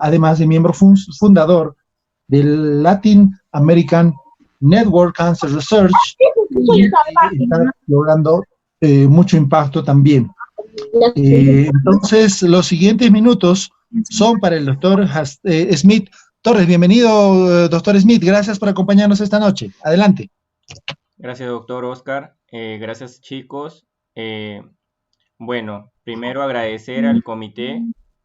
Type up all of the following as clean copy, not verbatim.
además de miembro fundador del Latin American Network Cancer Research, y está logrando mucho impacto también. Entonces, los siguientes minutos son para el doctor Smith Torres. Bienvenido, doctor Smith. Gracias por acompañarnos esta noche. Adelante. Gracias, doctor Oscar. Gracias, chicos. Bueno, primero agradecer al comité,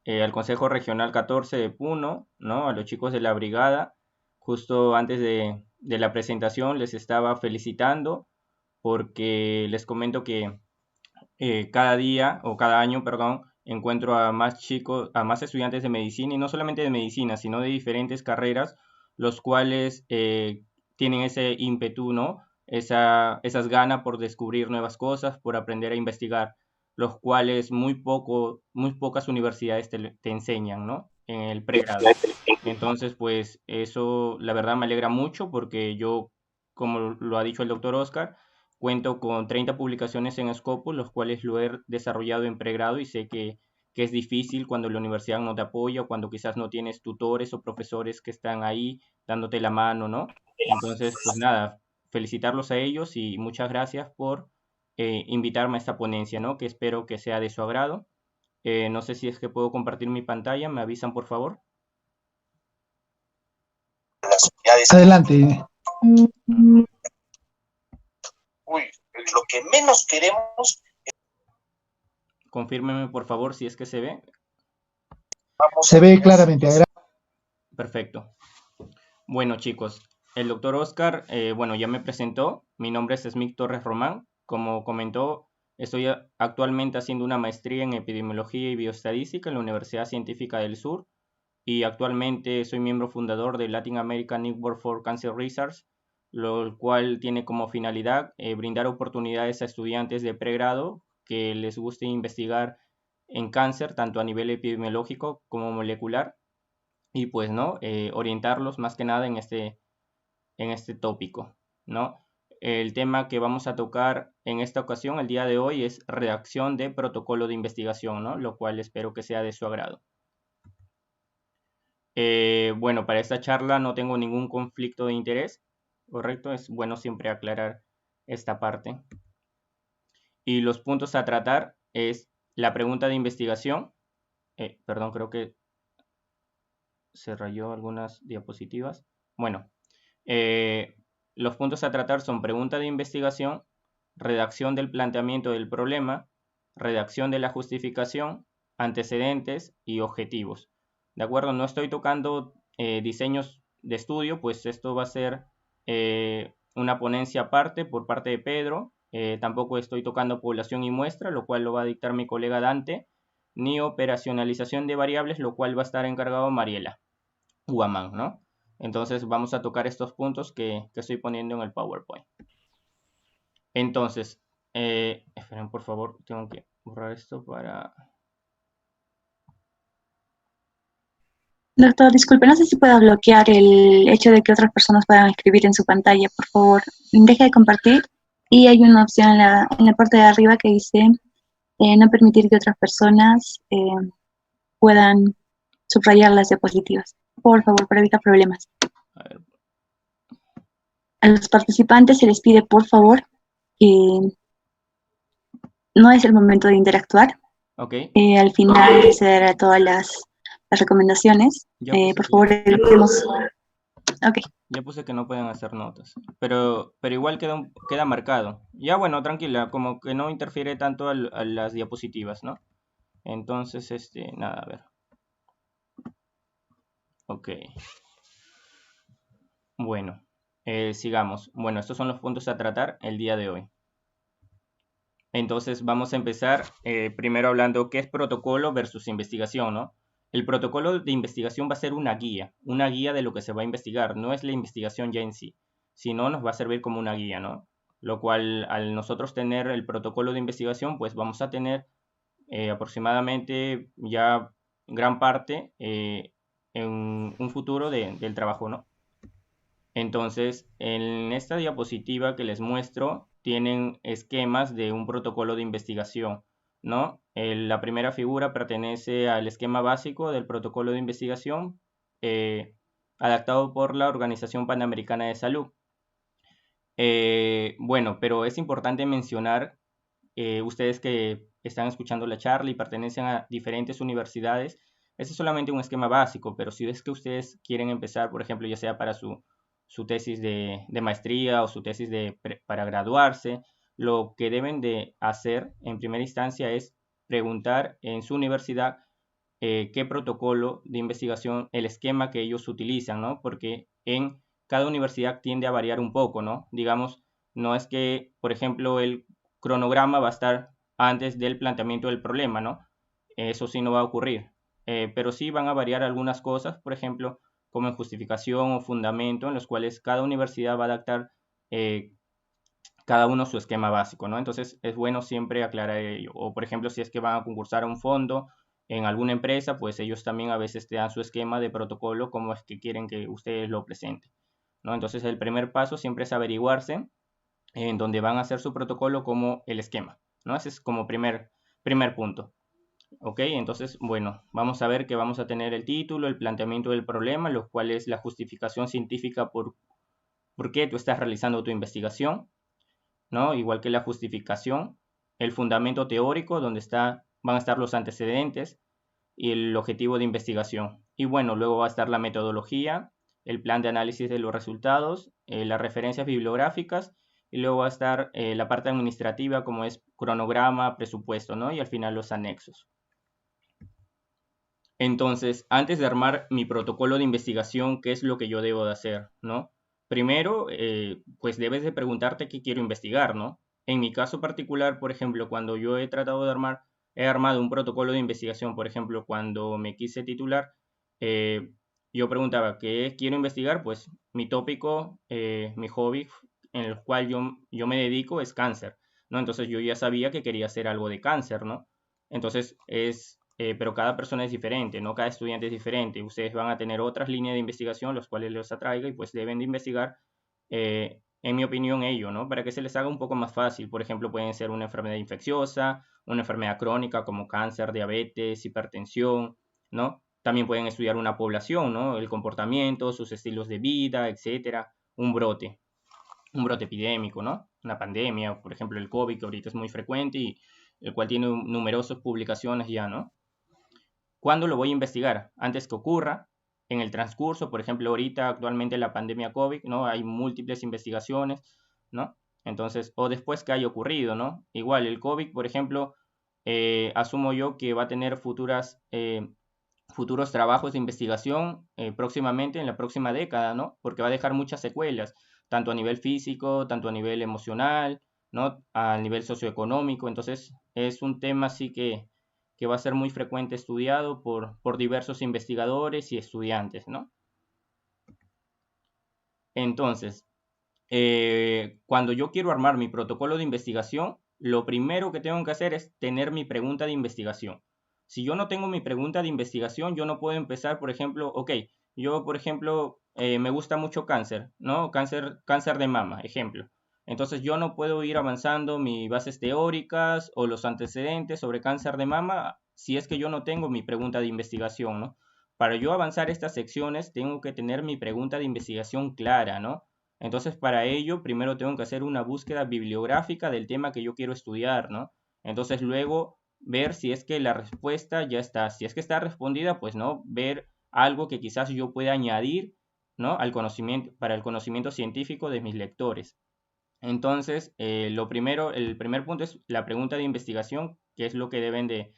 al Consejo Regional 14 de Puno, ¿no? A los chicos de la brigada. Justo antes de la presentación les estaba felicitando porque les comento que cada día o cada año, perdón, encuentro a más chicos, a más estudiantes de medicina y no solamente de medicina, sino de diferentes carreras, los cuales tienen ese ímpetu, ¿no? Esas ganas por descubrir nuevas cosas, por aprender a investigar, los cuales muy pocas universidades te enseñan, ¿no? En el pregrado. Entonces, pues eso la verdad me alegra mucho porque yo, como lo ha dicho el doctor Oscar, cuento con 30 publicaciones en Scopus, los cuales lo he desarrollado en pregrado y sé que es difícil cuando la universidad no te apoya, cuando quizás no tienes tutores o profesores que están ahí dándote la mano, ¿no? Entonces, pues nada, felicitarlos a ellos y muchas gracias por invitarme a esta ponencia, ¿no? Que espero que sea de su agrado. No sé si es que puedo compartir mi pantalla, me avisan por favor. Adelante. Uy, lo que menos queremos. Confírmeme por favor si es que se ve. Se ve claramente. Adelante. Perfecto. Bueno, chicos, el doctor Oscar, bueno, ya me presentó. Mi nombre es Smith Torres Román. Como comentó, estoy actualmente haciendo una maestría en epidemiología y bioestadística en la Universidad Científica del Sur y actualmente soy miembro fundador del Latin American Network for Cancer Research, lo cual tiene como finalidad brindar oportunidades a estudiantes de pregrado que les guste investigar en cáncer, tanto a nivel epidemiológico como molecular, y pues, ¿no? Orientarlos más que nada en este tópico, ¿no? El tema que vamos a tocar en esta ocasión, el día de hoy, es redacción de protocolo de investigación, ¿no? Lo cual espero que sea de su agrado. Bueno, para esta charla no tengo ningún conflicto de interés, ¿correcto? Es bueno siempre aclarar esta parte. Y los puntos a tratar es la pregunta de investigación. Perdón, creo que se rayó algunas diapositivas. Bueno, los puntos a tratar son pregunta de investigación, redacción del planteamiento del problema, redacción de la justificación, antecedentes y objetivos. ¿De acuerdo? No estoy tocando diseños de estudio, pues esto va a ser una ponencia aparte por parte de Pedro. Tampoco estoy tocando población y muestra, lo cual lo va a dictar mi colega Dante, ni operacionalización de variables, lo cual va a estar encargado Mariela Guamán, ¿no? Entonces vamos a tocar estos puntos que estoy poniendo en el PowerPoint. Entonces, esperen por favor, tengo que borrar esto para... Doctor, disculpe, no sé si pueda bloquear el hecho de que otras personas puedan escribir en su pantalla, por favor. Deje de compartir y hay una opción en la parte de arriba que dice no permitir que otras personas puedan subrayar las diapositivas. Por favor, para evitar problemas. A ver. A los participantes se les pide, por favor, que no es el momento de interactuar. Okay. Al final se dará todas las recomendaciones. Por favor, evitemos. Okay. Ya puse que no pueden hacer notas, pero igual queda marcado. Ya bueno, tranquila, como que no interfiere tanto a las diapositivas, ¿no? Entonces, nada, a ver. Ok. Bueno, sigamos. Bueno, estos son los puntos a tratar el día de hoy. Entonces vamos a empezar primero hablando qué es protocolo versus investigación, ¿no? El protocolo de investigación va a ser una guía de lo que se va a investigar, no es la investigación ya en sí, sino nos va a servir como una guía, ¿no? Lo cual al nosotros tener el protocolo de investigación, pues vamos a tener aproximadamente ya gran parte en un futuro del trabajo, ¿no? Entonces, en esta diapositiva que les muestro, tienen esquemas de un protocolo de investigación. ¿no? La primera figura pertenece al esquema básico del protocolo de investigación adaptado por la Organización Panamericana de Salud. Bueno, pero es importante mencionar, ustedes que están escuchando la charla y pertenecen a diferentes universidades, ese es solamente un esquema básico, pero si es que ustedes quieren empezar, por ejemplo, ya sea para su tesis de maestría o su tesis para graduarse, lo que deben de hacer en primera instancia es preguntar en su universidad qué protocolo de investigación, el esquema que ellos utilizan, ¿no? Porque en cada universidad tiende a variar un poco, ¿no? Digamos, no es que, por ejemplo, el cronograma va a estar antes del planteamiento del problema, ¿no? Eso sí no va a ocurrir. Pero sí van a variar algunas cosas, por ejemplo, como en justificación o fundamento, en los cuales cada universidad va a adaptar cada uno su esquema básico, ¿no? Entonces es bueno siempre aclarar ello. O, por ejemplo, si es que van a concursar a un fondo en alguna empresa, pues ellos también a veces te dan su esquema de protocolo, como es que quieren que ustedes lo presenten, ¿no? Entonces el primer paso siempre es averiguarse en dónde van a hacer su protocolo como el esquema, ¿no? Ese es como primer punto. Ok, entonces, bueno, vamos a ver que vamos a tener el título, el planteamiento del problema, lo cual es la justificación científica por qué tú estás realizando tu investigación, ¿no? Igual que la justificación, el fundamento teórico, donde van a estar los antecedentes y el objetivo de investigación. Y bueno, luego va a estar la metodología, el plan de análisis de los resultados, las referencias bibliográficas, y luego va a estar la parte administrativa, como es cronograma, presupuesto, ¿no? Y al final los anexos. Entonces, antes de armar mi protocolo de investigación, ¿qué es lo que yo debo de hacer, ¿no? Primero, pues debes de preguntarte qué quiero investigar, ¿no? En mi caso particular, por ejemplo, cuando yo he tratado de he armado un protocolo de investigación, por ejemplo, cuando me quise titular, yo preguntaba, ¿qué quiero investigar? Pues mi tópico, mi hobby en el cual yo me dedico es cáncer, ¿no? Entonces yo ya sabía que quería hacer algo de cáncer, ¿no? Entonces pero cada persona es diferente, ¿no? Cada estudiante es diferente. Ustedes van a tener otras líneas de investigación, los cuales les atraiga y pues deben de investigar, en mi opinión, ello, ¿no? Para que se les haga un poco más fácil. Por ejemplo, pueden ser una enfermedad infecciosa, una enfermedad crónica como cáncer, diabetes, hipertensión, ¿no? También pueden estudiar una población, ¿no? El comportamiento, sus estilos de vida, etcétera. Un brote epidémico, ¿no? Una pandemia, por ejemplo, el COVID, que ahorita es muy frecuente y el cual tiene numerosas publicaciones ya, ¿no? ¿Cuándo lo voy a investigar? Antes que ocurra, en el transcurso, por ejemplo, ahorita actualmente la pandemia COVID, ¿no? Hay múltiples investigaciones, ¿no? Entonces, o después que haya ocurrido, ¿no? Igual el COVID, por ejemplo, asumo yo que va a tener futuros trabajos de investigación próximamente, en la próxima década, ¿no? Porque va a dejar muchas secuelas, tanto a nivel físico, tanto a nivel emocional, ¿no? A nivel socioeconómico. Entonces, es un tema así que va a ser muy frecuente estudiado por diversos investigadores y estudiantes, ¿no? Entonces, cuando yo quiero armar mi protocolo de investigación, lo primero que tengo que hacer es tener mi pregunta de investigación. Si yo no tengo mi pregunta de investigación, yo no puedo empezar, por ejemplo, ok, yo, por ejemplo, me gusta mucho cáncer, ¿no? Cáncer de mama, ejemplo. Entonces yo no puedo ir avanzando mis bases teóricas o los antecedentes sobre cáncer de mama si es que yo no tengo mi pregunta de investigación, ¿no? Para yo avanzar estas secciones, tengo que tener mi pregunta de investigación clara, ¿no? Entonces, para ello, primero tengo que hacer una búsqueda bibliográfica del tema que yo quiero estudiar, ¿no? Entonces, luego ver si es que la respuesta ya está. Si es que está respondida, pues no, ver algo que quizás yo pueda añadir, ¿no? Al conocimiento, para el conocimiento científico de mis lectores. Entonces, el primer punto es la pregunta de investigación, que es lo que deben de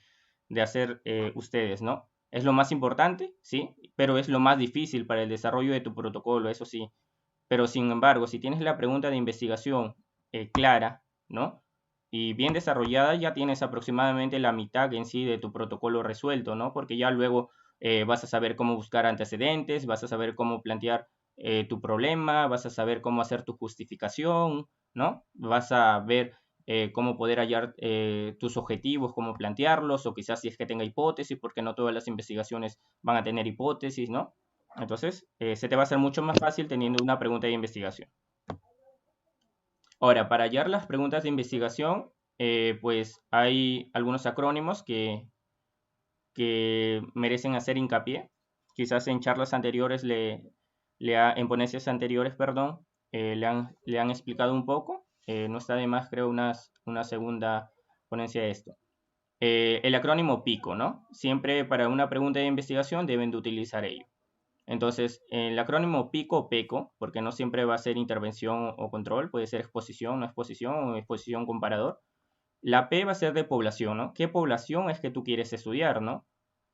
hacer ustedes, ¿no? Es lo más importante, ¿sí? Pero es lo más difícil para el desarrollo de tu protocolo, eso sí. Pero sin embargo, si tienes la pregunta de investigación clara, ¿no? Y bien desarrollada, ya tienes aproximadamente la mitad en sí de tu protocolo resuelto, ¿no? Porque ya luego vas a saber cómo buscar antecedentes, vas a saber cómo plantear tu problema, vas a saber cómo hacer tu justificación, ¿no? Vas a ver cómo poder hallar tus objetivos, cómo plantearlos, o quizás si es que tenga hipótesis, porque no todas las investigaciones van a tener hipótesis, ¿no? Entonces, se te va a hacer mucho más fácil teniendo una pregunta de investigación. Ahora, para hallar las preguntas de investigación, pues hay algunos acrónimos que merecen hacer hincapié. Quizás en charlas anteriores, en ponencias anteriores, perdón, le han explicado un poco. No está de más, creo, una segunda ponencia de esto. El acrónimo PICO, ¿no? Siempre para una pregunta de investigación deben de utilizar ello. Entonces, el acrónimo PICO o PECO, porque no siempre va a ser intervención o control, puede ser exposición, no exposición o exposición comparador. La P va a ser de población, ¿no? ¿Qué población es que tú quieres estudiar, ¿no?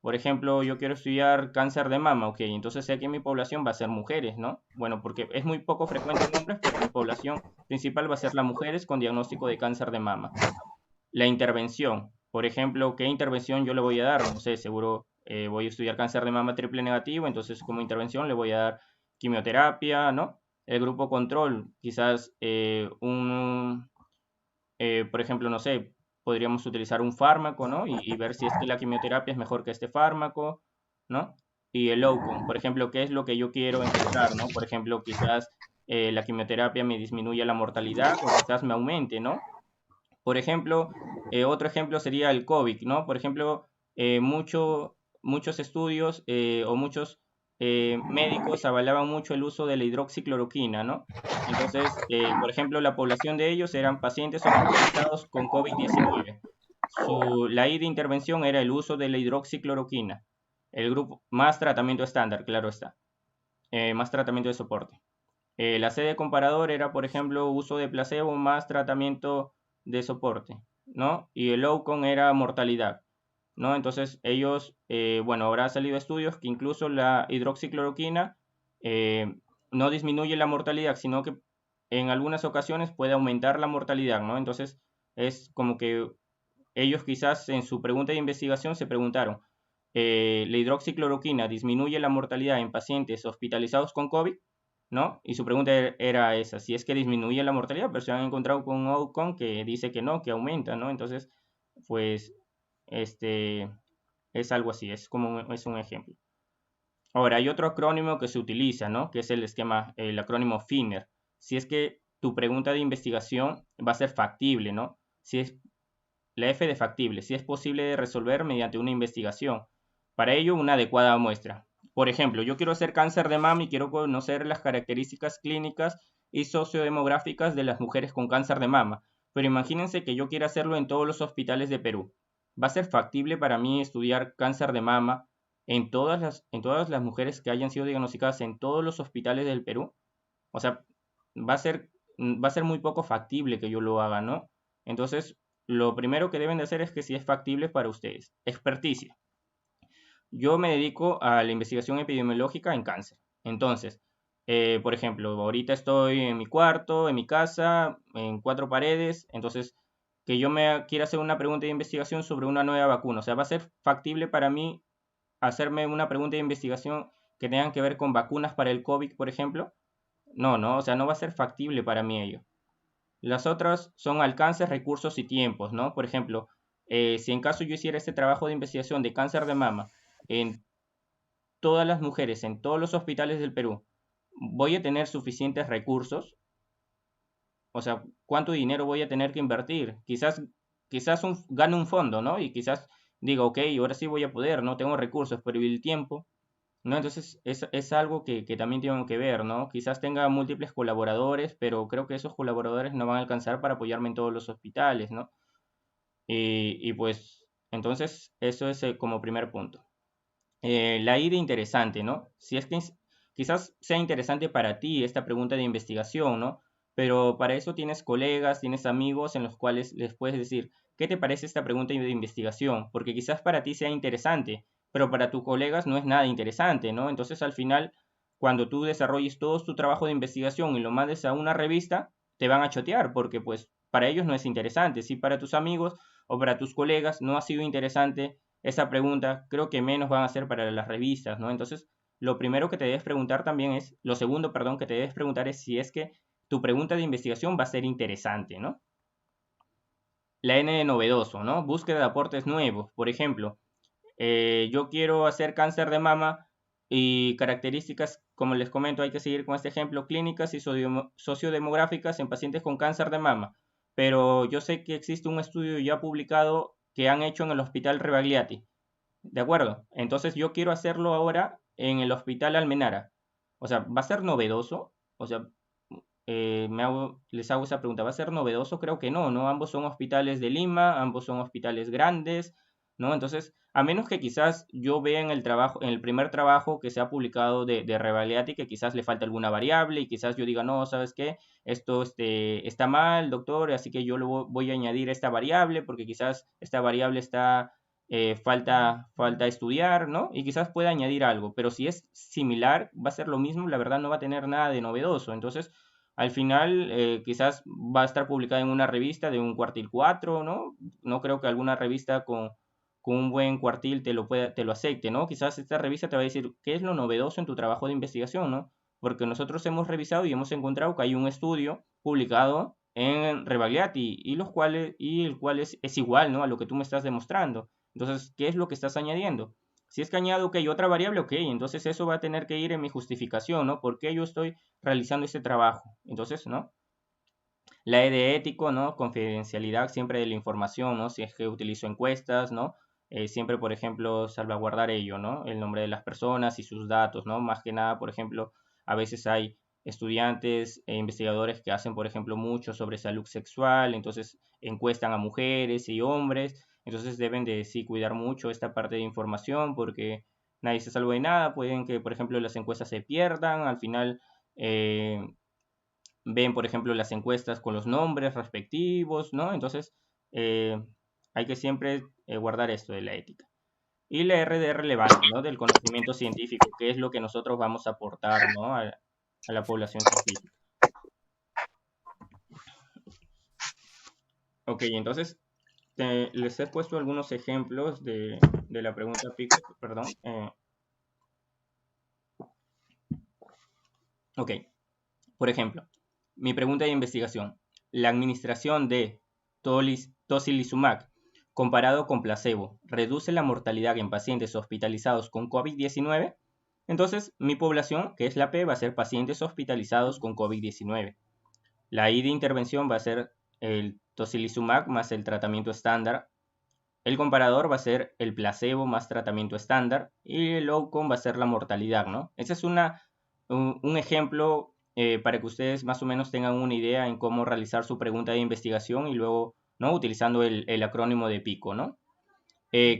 Por ejemplo, yo quiero estudiar cáncer de mama, ok, entonces sé que mi población va a ser mujeres, ¿no? Bueno, porque es muy poco frecuente en hombres, pero mi población principal va a ser las mujeres con diagnóstico de cáncer de mama. La intervención, por ejemplo, ¿qué intervención yo le voy a dar? No sé, seguro voy a estudiar cáncer de mama triple negativo, entonces como intervención le voy a dar quimioterapia, ¿no? El grupo control, quizás por ejemplo, no sé, podríamos utilizar un fármaco, ¿no? Y ver si es que la quimioterapia es mejor que este fármaco, ¿no? Y el outcome, por ejemplo, ¿qué es lo que yo quiero encontrar, ¿no? Por ejemplo, quizás la quimioterapia me disminuya la mortalidad o quizás me aumente, ¿no? Por ejemplo, otro ejemplo sería el COVID, ¿no? Por ejemplo, muchos estudios o muchos médicos avalaban mucho el uso de la hidroxicloroquina, ¿no? Entonces, por ejemplo, la población de ellos eran pacientes hospitalizados con COVID-19. La I de intervención era el uso de la hidroxicloroquina. El grupo, más tratamiento estándar, claro está. Más tratamiento de soporte. La C de comparador era, por ejemplo, uso de placebo más tratamiento de soporte, ¿no? Y el outcome era mortalidad, ¿no? Entonces ellos, bueno, habrá salido estudios que incluso la hidroxicloroquina no disminuye la mortalidad, sino que en algunas ocasiones puede aumentar la mortalidad, ¿no? Entonces es como que ellos quizás en su pregunta de investigación se preguntaron, ¿la hidroxicloroquina disminuye la mortalidad en pacientes hospitalizados con COVID? ¿No? Y su pregunta era esa, si es que disminuye la mortalidad, pero se han encontrado con un outcome que dice que no, que aumenta, ¿no? Entonces, pues, es algo así, es un ejemplo. Ahora, hay otro acrónimo que se utiliza, ¿no? Que es el acrónimo FINER. Si es que tu pregunta de investigación va a ser factible, ¿no? Si es la F de factible, si es posible de resolver mediante una investigación. Para ello, una adecuada muestra. Por ejemplo, yo quiero hacer cáncer de mama y quiero conocer las características clínicas y sociodemográficas de las mujeres con cáncer de mama. Pero imagínense que yo quiera hacerlo en todos los hospitales de Perú. ¿Va a ser factible para mí estudiar cáncer de mama en todas las mujeres que hayan sido diagnosticadas en todos los hospitales del Perú? O sea, va a ser muy poco factible que yo lo haga, ¿no? Entonces, lo primero que deben de hacer es que si es factible para ustedes. Experticia. Yo me dedico a la investigación epidemiológica en cáncer. Entonces, por ejemplo, ahorita estoy en mi cuarto, en mi casa, en 4 paredes. Entonces, que yo me quiera hacer una pregunta de investigación sobre una nueva vacuna. O sea, va a ser factible para mí hacerme una pregunta de investigación que tenga que ver con vacunas para el COVID, por ejemplo. No, o sea, no va a ser factible para mí ello. Las otras son alcances, recursos y tiempos, ¿no? Por ejemplo, si en caso yo hiciera este trabajo de investigación de cáncer de mama en todas las mujeres, en todos los hospitales del Perú, ¿voy a tener suficientes recursos? O sea, ¿cuánto dinero voy a tener que invertir? Quizás gane un fondo, ¿no? Y quizás diga, ok, ahora sí voy a poder, no tengo recursos, pero ¿y el tiempo? ¿No? Entonces es algo que también tengo que ver, ¿no? Quizás tenga múltiples colaboradores, pero creo que esos colaboradores no van a alcanzar para apoyarme en todos los hospitales, ¿no? Y pues, entonces, eso es como primer punto. La I de interesante, ¿no? Si es que quizás sea interesante para ti esta pregunta de investigación, ¿no? Pero para eso tienes colegas, tienes amigos en los cuales les puedes decir, ¿qué te parece esta pregunta de investigación? Porque quizás para ti sea interesante, pero para tus colegas no es nada interesante, ¿no? Entonces al final, cuando tú desarrolles todo tu trabajo de investigación y lo mandes a una revista, te van a chotear, porque pues para ellos no es interesante. Si para tus amigos o para tus colegas no ha sido interesante esa pregunta, creo que menos van a ser para las revistas, ¿no? Entonces, lo primero que te debes preguntar también es, lo segundo, perdón, que te debes preguntar es si es que tu pregunta de investigación va a ser interesante, ¿no? La N de novedoso, ¿no? Búsqueda de aportes nuevos. Por ejemplo, yo quiero hacer cáncer de mama y características, como les comento, hay que seguir con este ejemplo, clínicas y sociodemográficas en pacientes con cáncer de mama. pero yo sé que existe un estudio ya publicado que han hecho en el Hospital Rebagliati, ¿de acuerdo? Entonces yo quiero hacerlo ahora en el Hospital Almenara. O sea, ¿va a ser novedoso? O sea, les hago esa pregunta, ¿va a ser novedoso? Creo que no, ¿no? Ambos son hospitales de Lima, ambos son hospitales grandes, ¿no? Entonces, a menos que quizás yo vea en el trabajo, en el primer trabajo que se ha publicado de Rebagliati, que quizás le falta alguna variable y quizás yo diga, no, ¿sabes qué? Esto está mal, doctor, así que yo voy a añadir esta variable porque quizás esta variable falta estudiar, ¿no? Y quizás pueda añadir algo, pero si es similar, va a ser lo mismo, la verdad no va a tener nada de novedoso. Entonces, al final, quizás va a estar publicada en una revista de un cuartil 4, ¿no? No creo que alguna revista con un buen cuartil te lo acepte, ¿no? Quizás esta revista te va a decir qué es lo novedoso en tu trabajo de investigación, ¿no? Porque nosotros hemos revisado y hemos encontrado que hay un estudio publicado en Rebagliati y el cual es igual, ¿no? A lo que tú me estás demostrando. Entonces, ¿qué es lo que estás añadiendo? Si es que añado que hay otra variable, ok, entonces eso va a tener que ir en mi justificación, ¿no? ¿Por qué yo estoy realizando ese trabajo? Entonces, ¿no? La E de ético, ¿no? Confidencialidad siempre de la información, ¿no? Si es que utilizo encuestas, ¿no? Siempre, por ejemplo, salvaguardar ello, ¿no? El nombre de las personas y sus datos, ¿no? Más que nada, por ejemplo, a veces hay estudiantes e investigadores que hacen, por ejemplo, mucho sobre salud sexual, entonces encuestan a mujeres y hombres, entonces deben de sí cuidar mucho esta parte de información porque nadie se salva de nada, pueden que, por ejemplo, las encuestas se pierdan, al final ven, por ejemplo, las encuestas con los nombres respectivos, ¿no? Entonces, hay que siempre guardar esto de la ética. Y la R de relevancia, ¿no? Del conocimiento científico, que es lo que nosotros vamos a aportar, ¿no? A la población científica. Ok, entonces, les he puesto algunos ejemplos de la pregunta Pico, perdón. Ok, por ejemplo, mi pregunta de investigación. La administración de tocilizumab comparado con placebo reduce la mortalidad en pacientes hospitalizados con COVID-19. Entonces, mi población, que es la P, va a ser pacientes hospitalizados con COVID-19. La I de intervención va a ser el tocilizumab más el tratamiento estándar. El comparador va a ser el placebo más tratamiento estándar. Y el outcome va a ser la mortalidad, ¿no? Ese es un ejemplo para que ustedes más o menos tengan una idea en cómo realizar su pregunta de investigación y luego, ¿no? Utilizando el acrónimo de PICO, ¿no?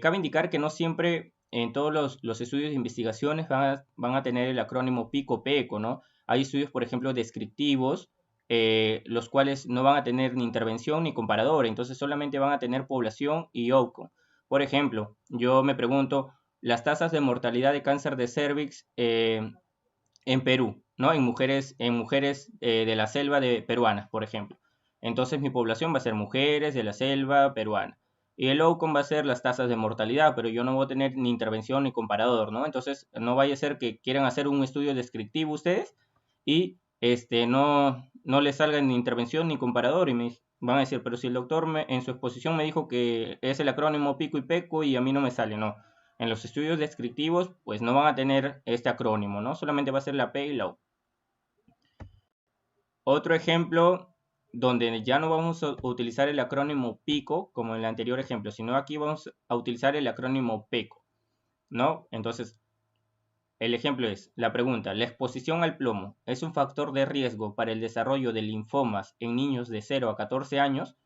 Cabe indicar que no siempre en todos los estudios de investigaciones van a tener el acrónimo PICO-PECO, ¿no? Hay estudios, por ejemplo, descriptivos, los cuales no van a tener ni intervención ni comparador, entonces solamente van a tener población y outcome. Por ejemplo, yo me pregunto, las tasas de mortalidad de cáncer de cervix en Perú, ¿no? En mujeres de la selva peruanas, por ejemplo. Entonces mi población va a ser mujeres de la selva peruana. Y el outcome va a ser las tasas de mortalidad, pero yo no voy a tener ni intervención ni comparador, ¿no? Entonces no vaya a ser que quieran hacer un estudio descriptivo ustedes y no les salga ni intervención ni comparador y me van a decir, pero si el doctor en su exposición me dijo que es el acrónimo PICO y PECO y a mí no me sale, no. En los estudios descriptivos, pues no van a tener este acrónimo, ¿no? Solamente va a ser la P y la O. Otro ejemplo donde ya no vamos a utilizar el acrónimo PICO, como en el anterior ejemplo, sino aquí vamos a utilizar el acrónimo PECO, ¿no? Entonces, el ejemplo es, la pregunta, ¿la exposición al plomo es un factor de riesgo para el desarrollo de linfomas en niños de 0 a 14 años?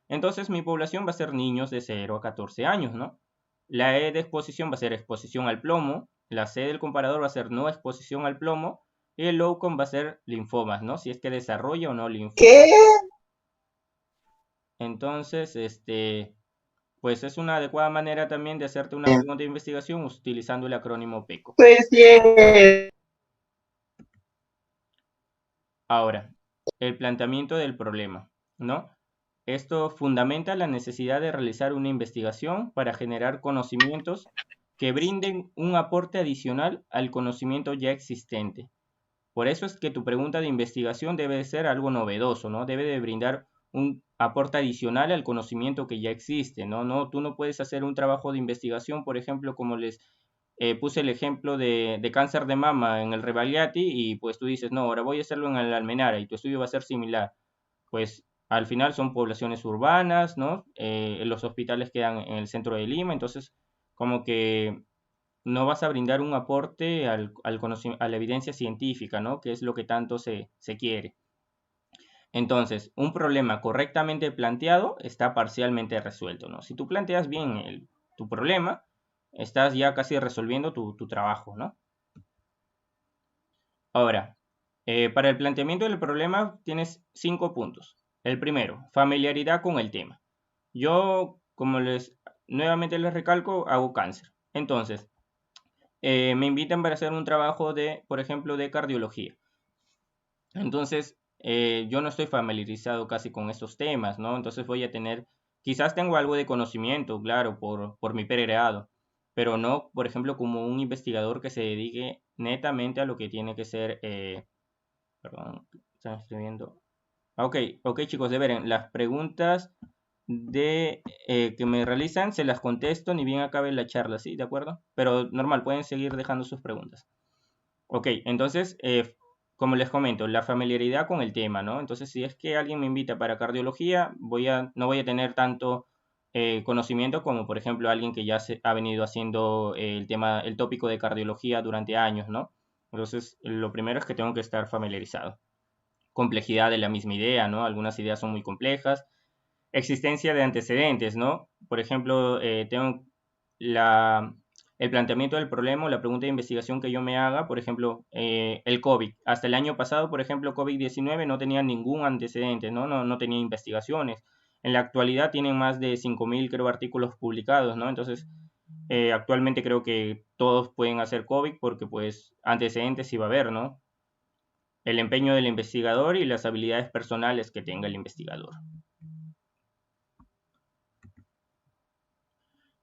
Entonces mi población va a ser niños de 0 a 14 años, ¿no? La E de exposición va a ser exposición al plomo, la C del comparador va a ser no exposición al plomo, y el outcome va a ser linfomas, ¿no? Si es que desarrolla o no linfomas. ¿Qué? Entonces, pues es una adecuada manera también de hacerte una pregunta de investigación utilizando el acrónimo PECO. Pues sí. Ahora, el planteamiento del problema, ¿no? Esto fundamenta la necesidad de realizar una investigación para generar conocimientos que brinden un aporte adicional al conocimiento ya existente. Por eso es que tu pregunta de investigación debe ser algo novedoso, ¿no? Debe de brindar un aporte adicional al conocimiento que ya existe, ¿no? Tú no puedes hacer un trabajo de investigación, por ejemplo, como les puse el ejemplo de cáncer de mama en el Rebagliati y pues tú dices, no, ahora voy a hacerlo en el Almenara y tu estudio va a ser similar. Pues al final son poblaciones urbanas, ¿no? Los hospitales quedan en el centro de Lima, entonces como que no vas a brindar un aporte a la evidencia científica, ¿no? Que es lo que tanto se quiere. Entonces, un problema correctamente planteado está parcialmente resuelto, ¿no? Si tú planteas bien tu problema, estás ya casi resolviendo tu trabajo, ¿no? Ahora, para el planteamiento del problema tienes 5 puntos. El primero, familiaridad con el tema. Yo, nuevamente les recalco, hago cáncer. Entonces, me invitan para hacer un trabajo por ejemplo, de cardiología. Entonces, yo no estoy familiarizado casi con estos temas, ¿no? Entonces quizás tengo algo de conocimiento, claro, por mi pregrado, pero no, por ejemplo, como un investigador que se dedique netamente a lo que tiene que ser, perdón, están escribiendo. Ok, chicos, ver, las preguntas que me realizan se las contesto ni bien acabe la charla, ¿sí? ¿De acuerdo? Pero normal, pueden seguir dejando sus preguntas. Ok, entonces, como les comento, la familiaridad con el tema, ¿no? Entonces, si es que alguien me invita para cardiología, no voy a tener tanto conocimiento como, por ejemplo, alguien que ya ha venido haciendo el tópico de cardiología durante años, ¿no? Entonces, lo primero es que tengo que estar familiarizado. Complejidad de la misma idea, ¿no? Algunas ideas son muy complejas. Existencia de antecedentes, ¿no? Por ejemplo, tengo el planteamiento del problema o la pregunta de investigación que yo me haga, por ejemplo, el COVID. Hasta el año pasado, por ejemplo, COVID-19 no tenía ningún antecedente, ¿no? No tenía investigaciones. En la actualidad tienen más de 5.000, creo, artículos publicados, ¿no? Entonces, actualmente creo que todos pueden hacer COVID porque, pues, antecedentes sí va a haber, ¿no? El empeño del investigador y las habilidades personales que tenga el investigador.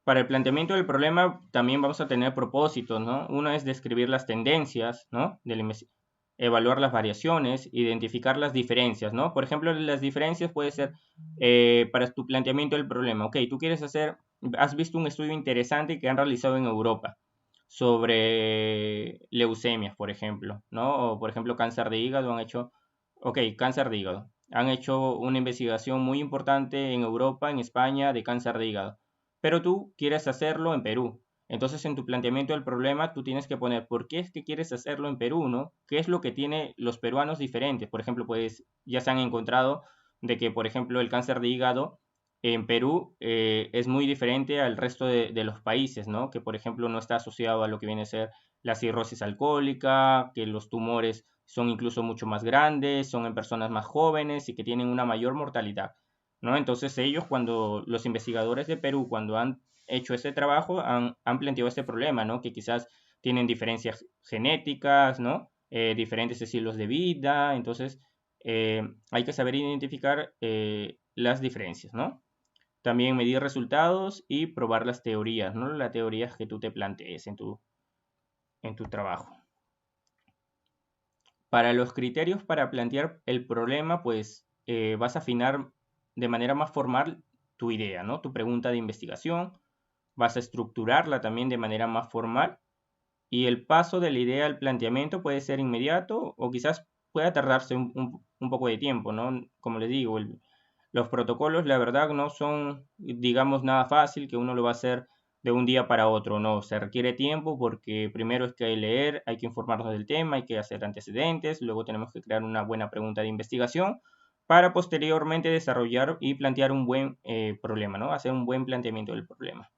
Para el planteamiento del problema también vamos a tener propósitos, ¿no? Uno es describir las tendencias, ¿no? Evaluar las variaciones, identificar las diferencias, ¿no? Por ejemplo, las diferencias puede ser para tu planteamiento del problema. Ok, tú has visto un estudio interesante que han realizado en Europa sobre leucemias, por ejemplo, ¿no? O, por ejemplo, cáncer de hígado cáncer de hígado. Han hecho una investigación muy importante en Europa, en España, de cáncer de hígado, pero tú quieres hacerlo en Perú. Entonces, en tu planteamiento del problema, tú tienes que poner por qué es que quieres hacerlo en Perú, ¿no? ¿Qué es lo que tiene los peruanos diferentes? Por ejemplo, pues ya se han encontrado de que, por ejemplo, el cáncer de hígado en Perú es muy diferente al resto de los países, ¿no? Que, por ejemplo, no está asociado a lo que viene a ser la cirrosis alcohólica, que los tumores son incluso mucho más grandes, son en personas más jóvenes y que tienen una mayor mortalidad, ¿no? Entonces cuando los investigadores de Perú, cuando han hecho este trabajo, han planteado este problema, ¿no? Que quizás tienen diferencias genéticas, ¿no? Diferentes estilos de vida, entonces hay que saber identificar las diferencias, ¿no? También medir resultados y probar las teorías, ¿no? Las teorías que tú te plantees en tu trabajo. Para los criterios para plantear el problema, pues vas a afinar de manera más formal tu idea, ¿no? Tu pregunta de investigación, vas a estructurarla también de manera más formal y el paso de la idea al planteamiento puede ser inmediato o quizás pueda tardarse un poco de tiempo, ¿no? Como les digo, los protocolos, la verdad, no son, digamos, nada fácil que uno lo va a hacer de un día para otro, no, se requiere tiempo porque primero es que hay que leer, hay que informarnos del tema, hay que hacer antecedentes, luego tenemos que crear una buena pregunta de investigación para posteriormente desarrollar y plantear un buen problema, ¿no? Hacer un buen planteamiento del problema.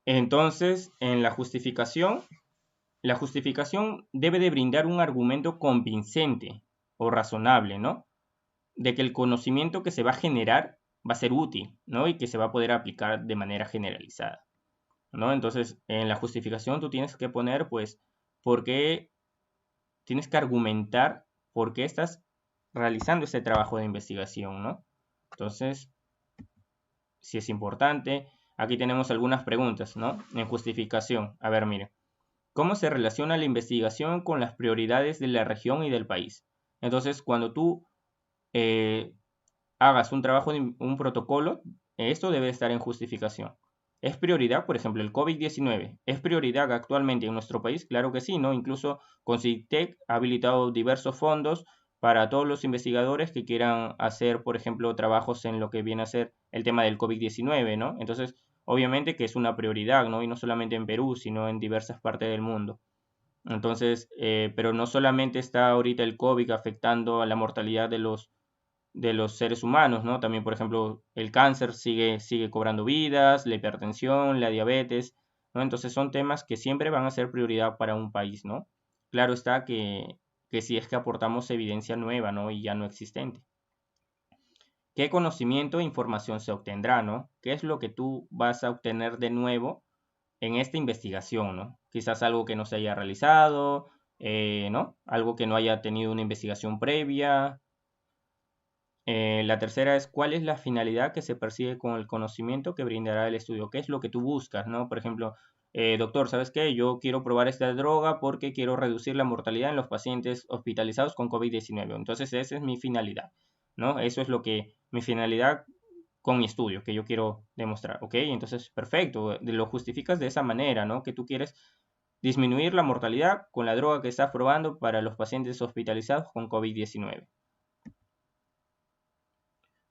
Entonces, en la justificación debe de brindar un argumento convincente o razonable, ¿no? De que el conocimiento que se va a generar va a ser útil, ¿no? Y que se va a poder aplicar de manera generalizada, ¿no? Entonces, en la justificación tú tienes que poner, pues, tienes que argumentar por qué estás realizando este trabajo de investigación, ¿no? Entonces, si es importante, aquí tenemos algunas preguntas, ¿no? En justificación. A ver, mire. ¿Cómo se relaciona la investigación con las prioridades de la región y del país? Entonces, cuando tú hagas un trabajo, un protocolo, esto debe estar en justificación. ¿Es prioridad, por ejemplo, el COVID-19? ¿Es prioridad actualmente en nuestro país? Claro que sí, ¿no? Incluso CONCITEC ha habilitado diversos fondos para todos los investigadores que quieran hacer, por ejemplo, trabajos en lo que viene a ser el tema del COVID-19, ¿no? Entonces, obviamente que es una prioridad, ¿no? Y no solamente en Perú, sino en diversas partes del mundo. Entonces, pero no solamente está ahorita el COVID afectando a la mortalidad de los seres humanos, ¿no? También, por ejemplo, el cáncer sigue cobrando vidas, la hipertensión, la diabetes, ¿no? Entonces son temas que siempre van a ser prioridad para un país, ¿no? Claro está que si es que aportamos evidencia nueva, ¿no? Y ya no existente. ¿Qué conocimiento e información se obtendrá, ¿no? ¿Qué es lo que tú vas a obtener de nuevo en esta investigación, ¿no? Quizás algo que no se haya realizado, ¿no? Algo que no haya tenido una investigación previa. La tercera es, ¿cuál es la finalidad que se persigue con el conocimiento que brindará el estudio? ¿Qué es lo que tú buscas, ¿no? Por ejemplo, doctor, ¿sabes qué? Yo quiero probar esta droga porque quiero reducir la mortalidad en los pacientes hospitalizados con COVID-19. Entonces, esa es mi finalidad, ¿no? Eso es mi finalidad con mi estudio que yo quiero demostrar, ¿ok? Entonces, perfecto, lo justificas de esa manera, ¿no? Que tú quieres disminuir la mortalidad con la droga que estás probando para los pacientes hospitalizados con COVID-19.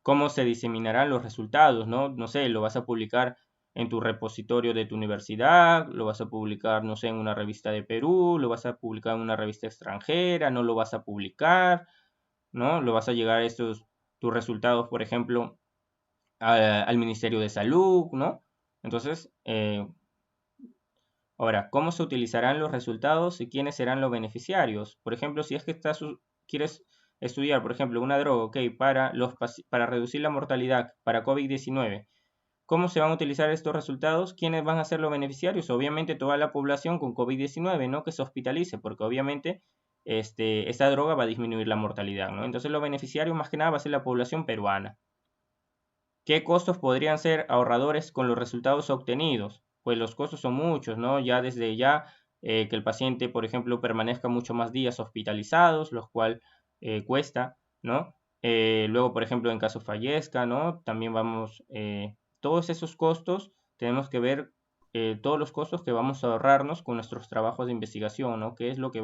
¿Cómo se diseminarán los resultados, no? No sé, lo vas a publicar en tu repositorio de tu universidad, lo vas a publicar, no sé, en una revista de Perú, lo vas a publicar en una revista extranjera, no lo vas a publicar, ¿no? Lo vas a llegar tus resultados, por ejemplo, al Ministerio de Salud, ¿no? Entonces, ahora, ¿cómo se utilizarán los resultados y quiénes serán los beneficiarios? Por ejemplo, si es que quieres estudiar, por ejemplo, una droga, ok, para reducir la mortalidad para COVID-19, ¿cómo se van a utilizar estos resultados? ¿Quiénes van a ser los beneficiarios? Obviamente toda la población con COVID-19, ¿no? Que se hospitalice, porque obviamente esta droga va a disminuir la mortalidad, ¿no? Entonces los beneficiarios más que nada va a ser la población peruana. ¿Qué costos podrían ser ahorradores con los resultados obtenidos? Pues los costos son muchos, ¿no? Ya desde ya que el paciente, por ejemplo, permanezca mucho más días hospitalizados, lo cual cuesta, ¿no? Luego, por ejemplo, en caso fallezca, ¿no? También todos esos costos, tenemos que ver todos los costos que vamos a ahorrarnos con nuestros trabajos de investigación, ¿no? ¿Qué es lo que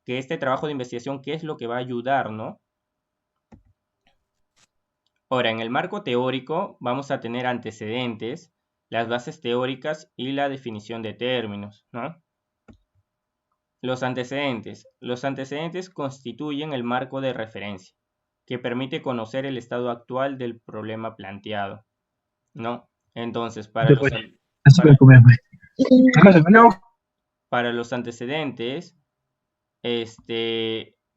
que este trabajo de investigación, qué es lo que va a ayudar, ¿no? Ahora, en el marco teórico vamos a tener antecedentes, las bases teóricas y la definición de términos, ¿no? Los antecedentes. Los antecedentes constituyen el marco de referencia, que permite conocer el estado actual del problema planteado, ¿no? Entonces, para los antecedentes,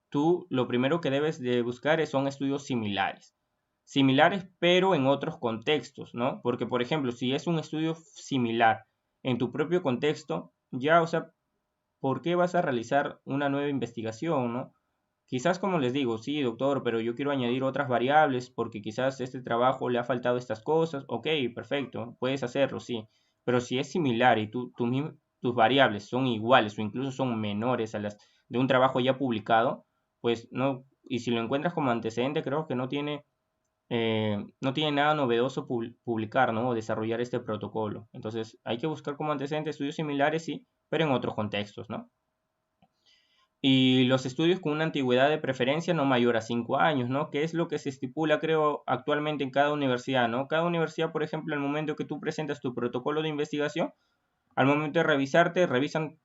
tú lo primero que debes de buscar son estudios similares, pero en otros contextos, ¿no? Porque, por ejemplo, si es un estudio similar en tu propio contexto, ya, o sea, ¿por qué vas a realizar una nueva investigación, no? Quizás, como les digo, sí, doctor, pero yo quiero añadir otras variables porque quizás a este trabajo le ha faltado estas cosas. Ok, perfecto, puedes hacerlo, sí. Pero si es similar y tus variables son iguales o incluso son menores a las de un trabajo ya publicado, pues no, y si lo encuentras como antecedente, creo que no tiene nada novedoso publicar, ¿no? O desarrollar este protocolo. Entonces, hay que buscar como antecedente estudios similares, sí, pero en otros contextos, ¿no? Y los estudios con una antigüedad de preferencia no mayor a 5 años, ¿no? Que es lo que se estipula, creo, actualmente en cada universidad, ¿no? Cada universidad, por ejemplo, al momento que tú presentas tu protocolo de investigación, al momento de revisarte, revisan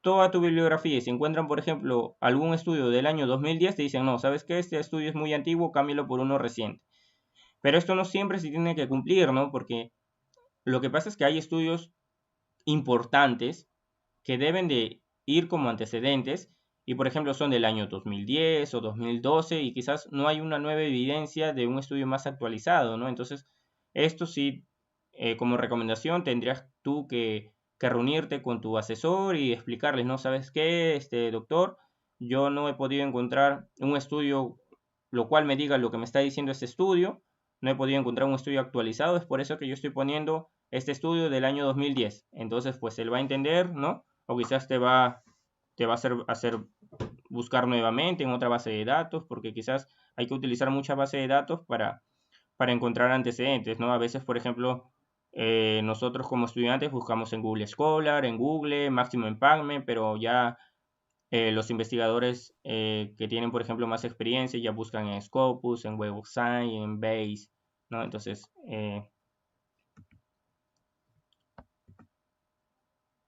toda tu bibliografía y si encuentran, por ejemplo, algún estudio del año 2010, te dicen, no, ¿sabes qué? Este estudio es muy antiguo, cámbialo por uno reciente. Pero esto no siempre se tiene que cumplir, ¿no? Porque lo que pasa es que hay estudios importantes que deben de ir como antecedentes y, por ejemplo, son del año 2010 o 2012 y quizás no hay una nueva evidencia de un estudio más actualizado, ¿no? Entonces, esto sí, como recomendación, tendrías tú que reunirte con tu asesor y explicarles, ¿no? ¿Sabes qué, doctor? Yo no he podido encontrar un estudio lo cual me diga lo que me está diciendo este estudio. No he podido encontrar un estudio actualizado, es por eso que yo estoy poniendo este estudio del año 2010. Entonces, pues él va a entender, ¿no? O quizás te va a hacer buscar nuevamente en otra base de datos, porque quizás hay que utilizar muchas bases de datos para encontrar antecedentes, ¿no? A veces, por ejemplo, nosotros como estudiantes buscamos en Google Scholar, en Google, Máximo Empalme, pero ya Los investigadores que tienen, por ejemplo, más experiencia ya buscan en Scopus, en Web of Science, en Bayes, ¿no? Entonces,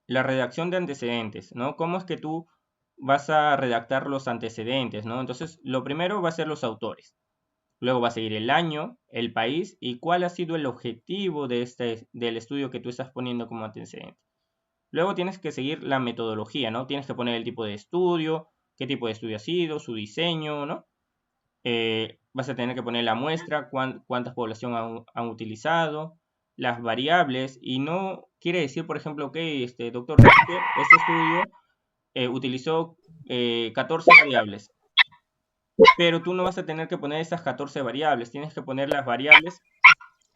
la redacción de antecedentes, ¿no? ¿Cómo es que tú vas a redactar los antecedentes, ¿no? Entonces, lo primero va a ser los autores. Luego va a seguir el año, el país y cuál ha sido el objetivo del estudio que tú estás poniendo como antecedente. Luego tienes que seguir la metodología, ¿no? Tienes que poner el tipo de estudio, qué tipo de estudio ha sido, su diseño, ¿no? Vas a tener que poner la muestra, cuántas población han utilizado, las variables, y no quiere decir, por ejemplo, que doctor, este estudio utilizó 14 variables, pero tú no vas a tener que poner esas 14 variables, tienes que poner las variables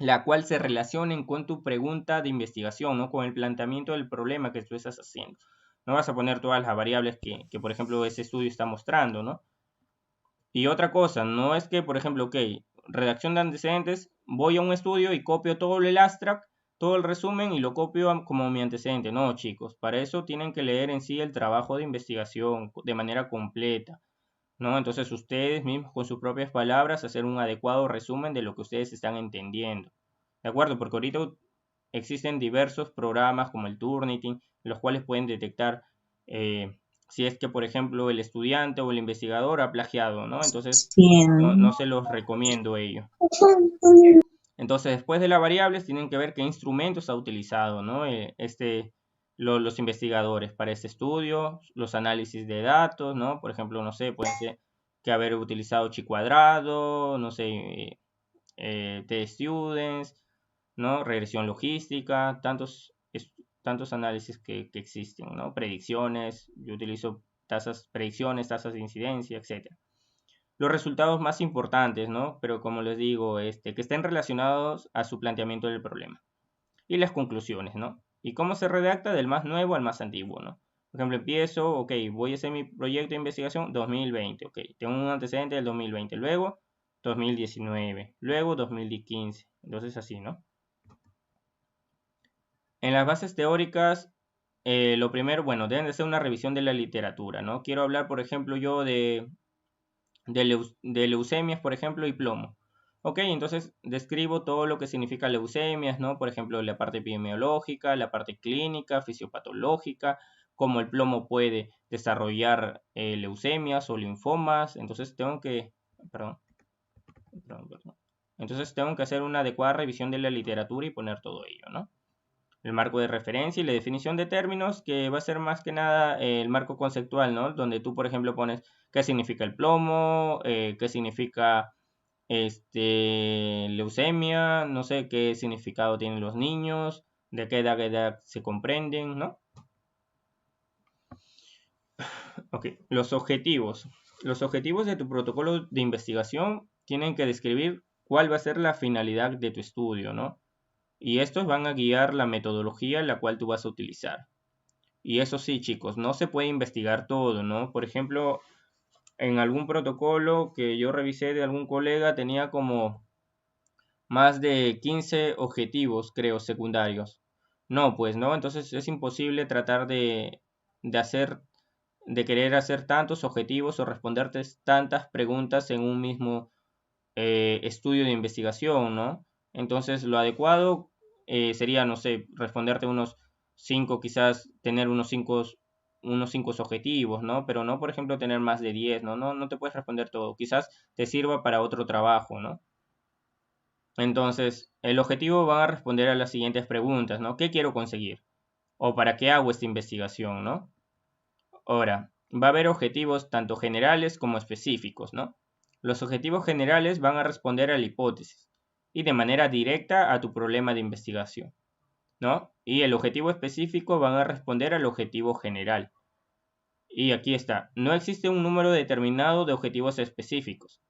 la cual se relacionen con tu pregunta de investigación, ¿no? Con el planteamiento del problema que tú estás haciendo. No vas a poner todas las variables que por ejemplo, ese estudio está mostrando, ¿no? Y otra cosa, no es que, por ejemplo, ok, redacción de antecedentes, voy a un estudio y copio todo el abstract, todo el resumen y lo copio como mi antecedente. No, chicos, para eso tienen que leer en sí el trabajo de investigación de manera completa, ¿no? Entonces ustedes mismos con sus propias palabras hacer un adecuado resumen de lo que ustedes están entendiendo. ¿De acuerdo? Porque ahorita existen diversos programas como el Turnitin, los cuales pueden detectar si es que, por ejemplo, el estudiante o el investigador ha plagiado, ¿no? Entonces, no se los recomiendo ello. Entonces, después de las variables, tienen que ver qué instrumentos ha utilizado, ¿no? Los investigadores para este estudio, los análisis de datos, ¿no? Por ejemplo, no sé, puede ser que haber utilizado chi cuadrado, no sé, T-Students, ¿no? Regresión logística, tantos análisis que existen, ¿no? Predicciones, yo utilizo predicciones, tasas de incidencia, etc. Los resultados más importantes, ¿no? Pero como les digo, que estén relacionados a su planteamiento del problema. Y las conclusiones, ¿no? Y cómo se redacta del más nuevo al más antiguo, ¿no? Por ejemplo, empiezo, ok, voy a hacer mi proyecto de investigación 2020, ok, tengo un antecedente del 2020, luego 2019, luego 2015, entonces así, ¿no? En las bases teóricas, lo primero, bueno, deben de ser una revisión de la literatura, ¿no? Quiero hablar, por ejemplo, yo de leucemias, por ejemplo, y plomo. Ok, entonces describo todo lo que significa leucemias, ¿no? Por ejemplo, la parte epidemiológica, la parte clínica, fisiopatológica, cómo el plomo puede desarrollar leucemias o linfomas. Entonces tengo que, perdón. Entonces tengo que hacer una adecuada revisión de la literatura y poner todo ello, ¿no? El marco de referencia y la definición de términos, que va a ser más que nada el marco conceptual, ¿no? Donde tú, por ejemplo, pones qué significa el plomo, qué significa leucemia, no sé qué significado tienen los niños, de qué edad se comprenden, ¿no? Ok, los objetivos. Los objetivos de tu protocolo de investigación tienen que describir cuál va a ser la finalidad de tu estudio, ¿no? Y estos van a guiar la metodología en la cual tú vas a utilizar. Y eso sí, chicos, no se puede investigar todo, ¿no? Por ejemplo, en algún protocolo que yo revisé de algún colega tenía como más de 15 objetivos, creo, secundarios. No, pues no, entonces es imposible tratar de querer hacer tantos objetivos o responderte tantas preguntas en un mismo estudio de investigación, ¿no? Entonces lo adecuado sería, no sé, responderte unos 5, quizás tener unos 5 objetivos, ¿no? Pero no, por ejemplo, tener más de 10, ¿no? No te puedes responder todo. Quizás te sirva para otro trabajo, ¿no? Entonces, el objetivo va a responder a las siguientes preguntas, ¿no? ¿Qué quiero conseguir? ¿O para qué hago esta investigación, ¿no? Ahora, va a haber objetivos tanto generales como específicos, ¿no? Los objetivos generales van a responder a la hipótesis y de manera directa a tu problema de investigación, ¿no? Y el objetivo específico van a responder al objetivo general. Y aquí está, no existe un número determinado de objetivos específicos,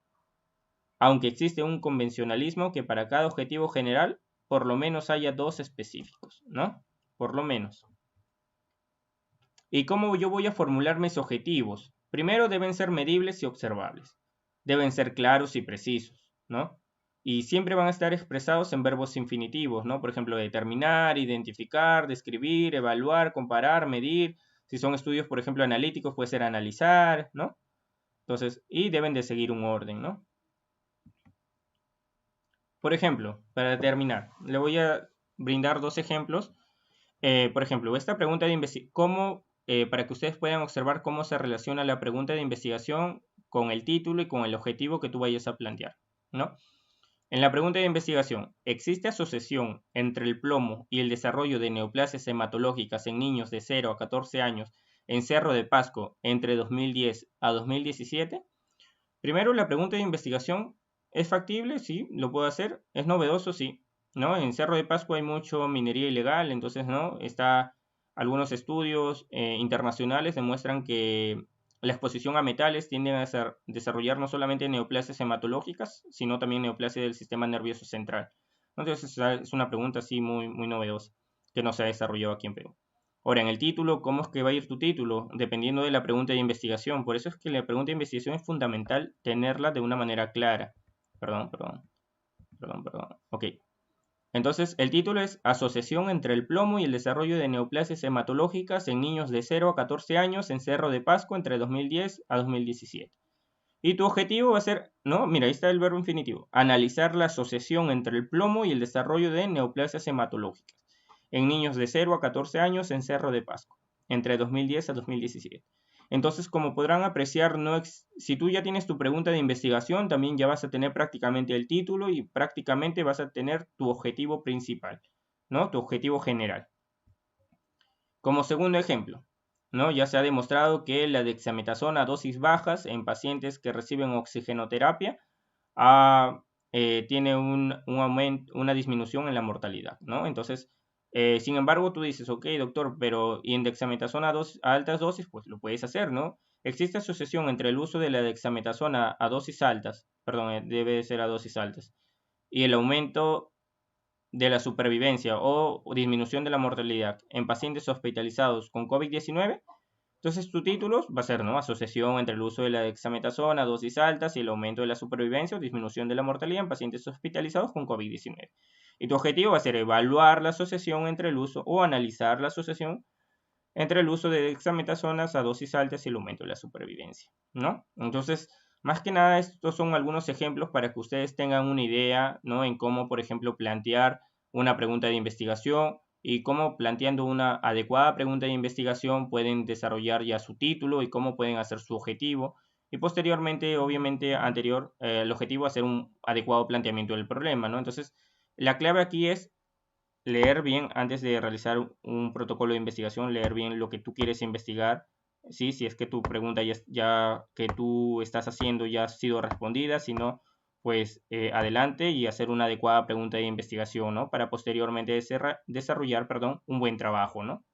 aunque existe un convencionalismo que para cada objetivo general por lo menos haya 2 específicos, ¿no? Por lo menos. ¿Y cómo yo voy a formular mis objetivos? Primero deben ser medibles y observables. Deben ser claros y precisos, ¿no? Y siempre van a estar expresados en verbos infinitivos, ¿no? Por ejemplo, determinar, identificar, describir, evaluar, comparar, medir, Si son estudios, por ejemplo, analíticos, puede ser analizar, ¿no? Entonces, y deben de seguir un orden, ¿no? Por ejemplo, para terminar, le voy a brindar 2 ejemplos. Por ejemplo, esta pregunta de investigación, para que ustedes puedan observar cómo se relaciona la pregunta de investigación con el título y con el objetivo que tú vayas a plantear, ¿no? En la pregunta de investigación, ¿existe asociación entre el plomo y el desarrollo de neoplasias hematológicas en niños de 0 a 14 años en Cerro de Pasco entre 2010 a 2017? Primero, la pregunta de investigación, ¿es factible? Sí, lo puedo hacer. ¿Es novedoso? Sí, ¿no? En Cerro de Pasco hay mucho minería ilegal, entonces, ¿no? Algunos estudios internacionales demuestran que la exposición a metales tiende a desarrollar no solamente neoplasias hematológicas, sino también neoplasia del sistema nervioso central. Entonces, es una pregunta así muy, muy novedosa que no se ha desarrollado aquí en Perú. Ahora, en el título, ¿cómo es que va a ir tu título? Dependiendo de la pregunta de investigación. Por eso es que la pregunta de investigación es fundamental tenerla de una manera clara. Perdón. Ok. Entonces, el título es Asociación entre el plomo y el desarrollo de neoplasias hematológicas en niños de 0 a 14 años en Cerro de Pasco entre 2010 a 2017. Y tu objetivo va a ser, ¿no? Mira, ahí está el verbo infinitivo. Analizar la asociación entre el plomo y el desarrollo de neoplasias hematológicas en niños de 0 a 14 años en Cerro de Pasco, entre 2010 a 2017. Entonces, como podrán apreciar, si tú ya tienes tu pregunta de investigación, también ya vas a tener prácticamente el título y prácticamente vas a tener tu objetivo principal, ¿no? Tu objetivo general. Como segundo ejemplo, ¿no? Ya se ha demostrado que la dexametasona a dosis bajas en pacientes que reciben oxigenoterapia tiene una disminución en la mortalidad, ¿no? Entonces, sin embargo, tú dices, ok, doctor, pero ¿y en dexametasona a altas dosis? Pues lo puedes hacer, ¿no? Existe asociación entre el uso de la dexametasona a dosis altas, perdón, debe ser a dosis altas, y el aumento de la supervivencia o disminución de la mortalidad en pacientes hospitalizados con COVID-19. Entonces tu título va a ser, ¿no? Asociación entre el uso de la dexametasona a dosis altas y el aumento de la supervivencia o disminución de la mortalidad en pacientes hospitalizados con COVID-19. Y tu objetivo va a ser evaluar la asociación entre el uso o analizar la asociación entre el uso de dexametasonas a dosis altas y el aumento de la supervivencia, ¿no? Entonces, más que nada, estos son algunos ejemplos para que ustedes tengan una idea, ¿no? En cómo, por ejemplo, plantear una pregunta de investigación y cómo planteando una adecuada pregunta de investigación pueden desarrollar ya su título y cómo pueden hacer su objetivo. Y posteriormente, obviamente, el objetivo es hacer un adecuado planteamiento del problema, ¿no? Entonces, la clave aquí es leer bien antes de realizar un protocolo de investigación, leer bien lo que tú quieres investigar, ¿sí? Si es que tu pregunta ya que tú estás haciendo ya ha sido respondida, si no, pues adelante y hacer una adecuada pregunta de investigación, ¿no? Para posteriormente desarrollar, un buen trabajo, ¿no?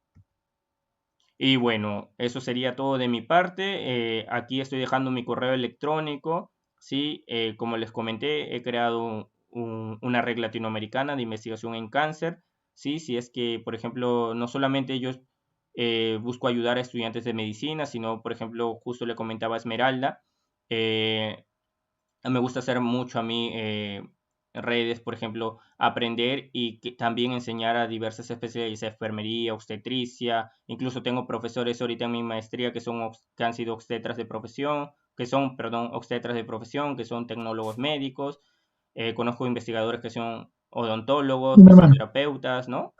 Y bueno, eso sería todo de mi parte. Aquí estoy dejando mi correo electrónico, ¿sí? Como les comenté, he creado una red latinoamericana de investigación en cáncer, ¿sí? Si es que, por ejemplo, no solamente yo busco ayudar a estudiantes de medicina, sino, por ejemplo, justo le comentaba a Esmeralda, me gusta hacer mucho a mí redes, por ejemplo, aprender y también enseñar a diversas especialidades de enfermería, obstetricia, incluso tengo profesores ahorita en mi maestría que han sido obstetras de profesión, obstetras de profesión, que son tecnólogos médicos, conozco investigadores que son odontólogos, fisioterapeutas, ¿no?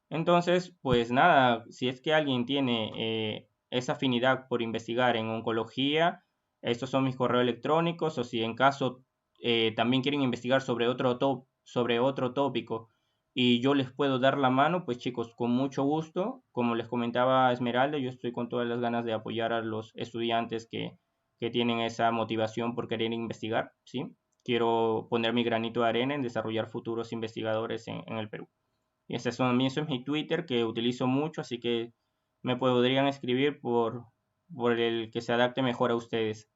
Entonces, pues nada, si es que alguien tiene esa afinidad por investigar en oncología, estos son mis correos electrónicos, o si en caso también quieren investigar sobre otro tópico y yo les puedo dar la mano, pues chicos, con mucho gusto. Como les comentaba Esmeralda, yo estoy con todas las ganas de apoyar a los estudiantes que tienen esa motivación por querer investigar, ¿sí? Quiero poner mi granito de arena en desarrollar futuros investigadores en el Perú. Y eso es mi Twitter que utilizo mucho, así que me podrían escribir por el que se adapte mejor a ustedes.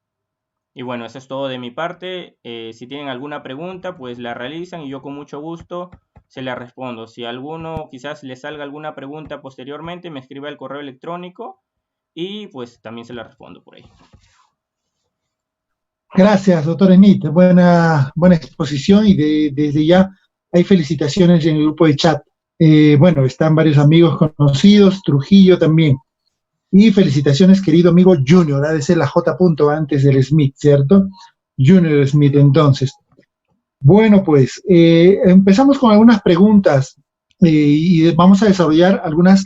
Y bueno, eso es todo de mi parte. Si tienen alguna pregunta, pues la realizan y yo con mucho gusto se la respondo. Si a alguno quizás les salga alguna pregunta posteriormente, me escribe al correo electrónico y pues también se la respondo por ahí. Gracias, doctor Enit. Buena exposición y desde ya hay felicitaciones en el grupo de chat. Bueno, están varios amigos conocidos, Trujillo también. Y felicitaciones, querido amigo Junior, ha de ser la J punto antes del Smith, ¿cierto? Junior Smith, entonces. Bueno, pues empezamos con algunas preguntas y vamos a desarrollar algunas,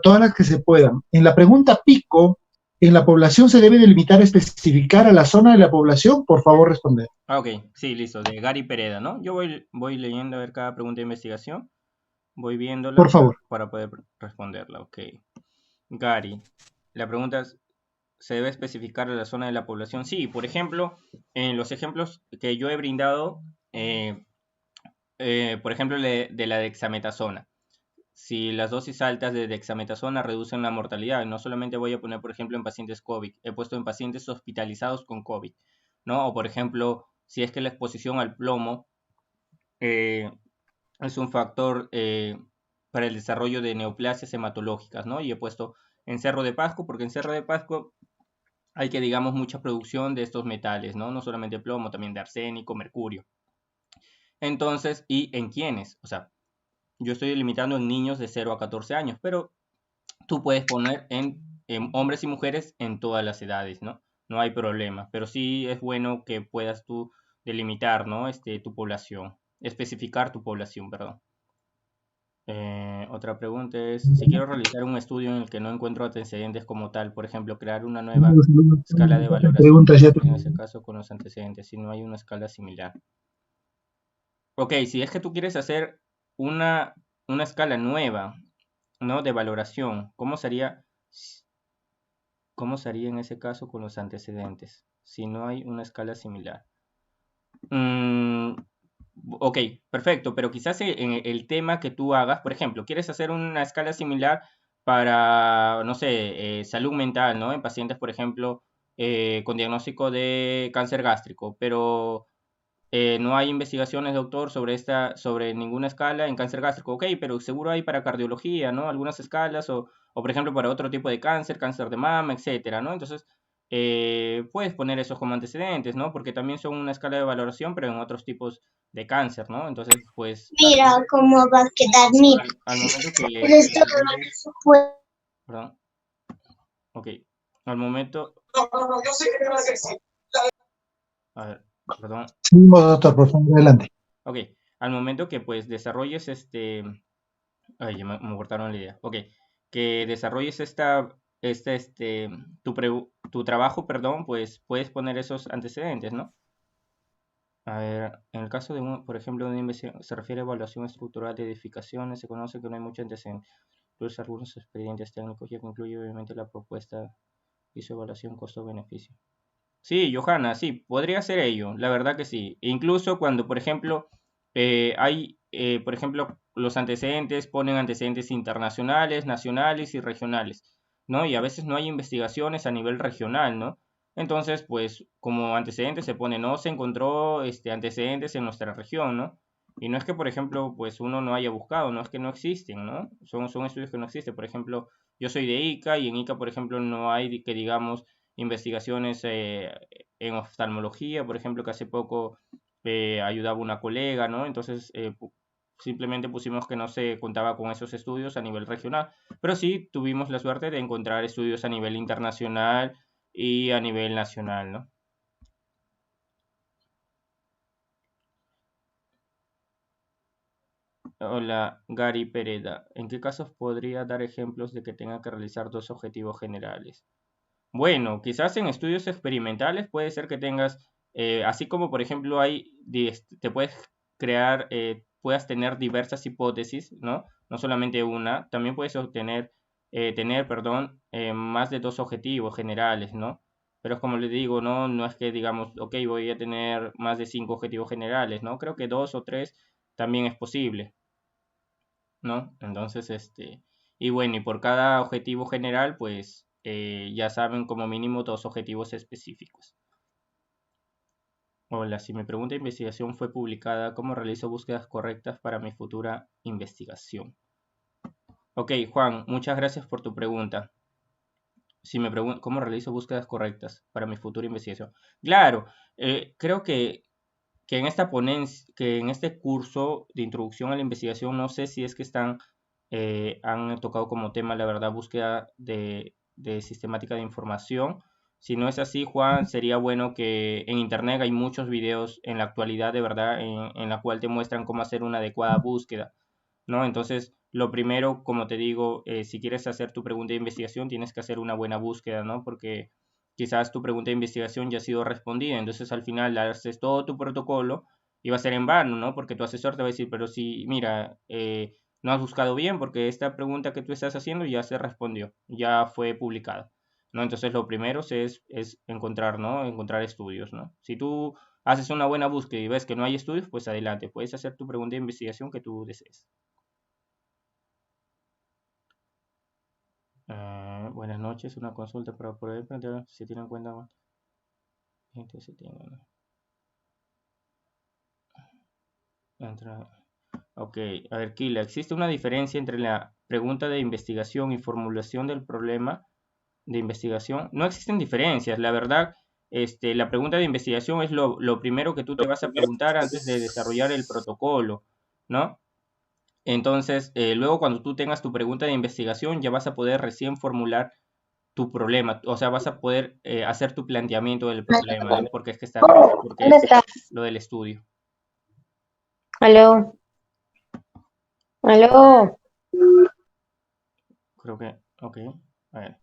todas las que se puedan. En la pregunta pico, ¿en la población se debe delimitar, especificar a la zona de la población? Por favor, responder. Ok, sí, listo, de Gary Pereda, ¿no? Yo voy leyendo a ver cada pregunta de investigación, voy viéndola Por favor. para poder responderla, ok. Gary, la pregunta es, ¿se debe especificar la zona de la población? Sí, por ejemplo, en los ejemplos que yo he brindado, por ejemplo, de la dexametasona. Si las dosis altas de dexametasona reducen la mortalidad, no solamente voy a poner, por ejemplo, en pacientes COVID, he puesto en pacientes hospitalizados con COVID, ¿no? O, por ejemplo, si es que la exposición al plomo es un factor para el desarrollo de neoplasias hematológicas, ¿no? Y he puesto en Cerro de Pasco, porque en Cerro de Pasco hay que, digamos, mucha producción de estos metales, ¿no? No solamente plomo, también de arsénico, mercurio. Entonces, ¿y en quiénes? O sea, yo estoy limitando en niños de 0 a 14 años, pero tú puedes poner en hombres y mujeres en todas las edades, ¿no? No hay problema, pero sí es bueno que puedas tú delimitar, ¿no? Tu población, especificar tu población, perdón. Otra pregunta es, si quiero realizar un estudio en el que no encuentro antecedentes como tal, por ejemplo, crear una nueva escala de valoración, Preguntas ya. en ese caso con los antecedentes, si no hay una escala similar. Ok, si es que tú quieres hacer una escala nueva, ¿no? De valoración, ¿cómo sería en ese caso con los antecedentes? Si no hay una escala similar. Ok, perfecto, pero quizás en el tema que tú hagas, por ejemplo, quieres hacer una escala similar para, no sé, salud mental, ¿no? En pacientes, por ejemplo, con diagnóstico de cáncer gástrico, pero no hay investigaciones, doctor, sobre ninguna escala en cáncer gástrico. Ok, pero seguro hay para cardiología, ¿no? Algunas escalas, o por ejemplo, para otro tipo de cáncer, cáncer de mama, etcétera, ¿no? Entonces, puedes poner esos como antecedentes, ¿no? Porque también son una escala de valoración, pero en otros tipos de cáncer, ¿no? Entonces, pues... Mira cómo va a quedar, mira. Al momento que... Esto Perdón. Ok. Al momento... Yo sé que te vas a decir. A ver, perdón. Seguimos, doctor, por favor, adelante. Ok. Al momento que pues desarrolles Ay, ya me cortaron la idea. Ok. Que desarrolles tu trabajo, perdón, pues puedes poner esos antecedentes, ¿no? A ver, en el caso de, por ejemplo, de una investigación, se refiere a evaluación estructural de edificaciones, se conoce que no hay mucho antecedente, incluso algunos expedientes técnicos, ya que incluye obviamente la propuesta y su evaluación costo-beneficio. Sí, Johanna, sí, podría ser ello, la verdad que sí. Incluso cuando, por ejemplo, por ejemplo, los antecedentes ponen antecedentes internacionales, nacionales y regionales, ¿no? Y a veces no hay investigaciones a nivel regional, ¿no? Entonces, pues, como antecedentes se pone, no se encontró antecedentes en nuestra región, ¿no? Y no es que, por ejemplo, pues uno no haya buscado, no es que no existen, ¿no? Son estudios que no existen. Por ejemplo, yo soy de Ica y en Ica, por ejemplo, no hay que digamos investigaciones en oftalmología, por ejemplo, que hace poco ayudaba una colega, ¿no? Entonces, simplemente pusimos que no se contaba con esos estudios a nivel regional, pero sí tuvimos la suerte de encontrar estudios a nivel internacional y a nivel nacional, ¿no? Hola, Gary Pereda. ¿En qué casos podría dar ejemplos de que tenga que realizar dos objetivos generales? Bueno, quizás en estudios experimentales puede ser que tengas, así como por ejemplo te puedes crear, puedas tener diversas hipótesis, ¿no? No solamente una, también puedes tener, perdón, más de dos objetivos generales, ¿no? Pero como les digo, no es que digamos, ok, voy a tener más de 5 objetivos generales, ¿no? Creo que 2 o 3 también es posible, ¿no? Entonces, y bueno, y por cada objetivo general, pues ya saben como mínimo 2 objetivos específicos. Hola, si mi pregunta de investigación fue publicada, ¿cómo realizo búsquedas correctas para mi futura investigación? Ok, Juan, muchas gracias por tu pregunta. Si me pregunto, ¿cómo realizo búsquedas correctas para mi futura investigación? Claro, creo que en esta ponencia, que en este curso de introducción a la investigación, no sé si es que están han tocado como tema, la verdad, búsqueda de sistemática de información. Si no es así, Juan, sería bueno que en internet hay muchos videos en la actualidad, de verdad, en la cual te muestran cómo hacer una adecuada búsqueda, ¿no? Entonces, lo primero, como te digo, si quieres hacer tu pregunta de investigación, tienes que hacer una buena búsqueda, ¿no? Porque quizás tu pregunta de investigación ya ha sido respondida, entonces al final haces todo tu protocolo y va a ser en vano, ¿no? Porque tu asesor te va a decir, pero si, mira, no has buscado bien porque esta pregunta que tú estás haciendo ya se respondió, ya fue publicada, ¿no? Entonces lo primero es encontrar, ¿no? Encontrar estudios, ¿no? Si tú haces una buena búsqueda y ves que no hay estudios, pues adelante, puedes hacer tu pregunta de investigación que tú desees. Buenas noches, una consulta para poder plantear si tienen en cuenta. Ok, a ver, Kila, ¿existe una diferencia entre la pregunta de investigación y formulación del problema de investigación? No existen diferencias, la verdad, la pregunta de investigación es lo primero que tú te vas a preguntar antes de desarrollar el protocolo, ¿no? Entonces, luego cuando tú tengas tu pregunta de investigación, ya vas a poder recién formular tu problema, o sea, vas a poder hacer tu planteamiento del problema, ¿no? Porque es que está, porque ¿Dónde estás? lo del estudio. Aló, aló. Creo que, ok, a ver.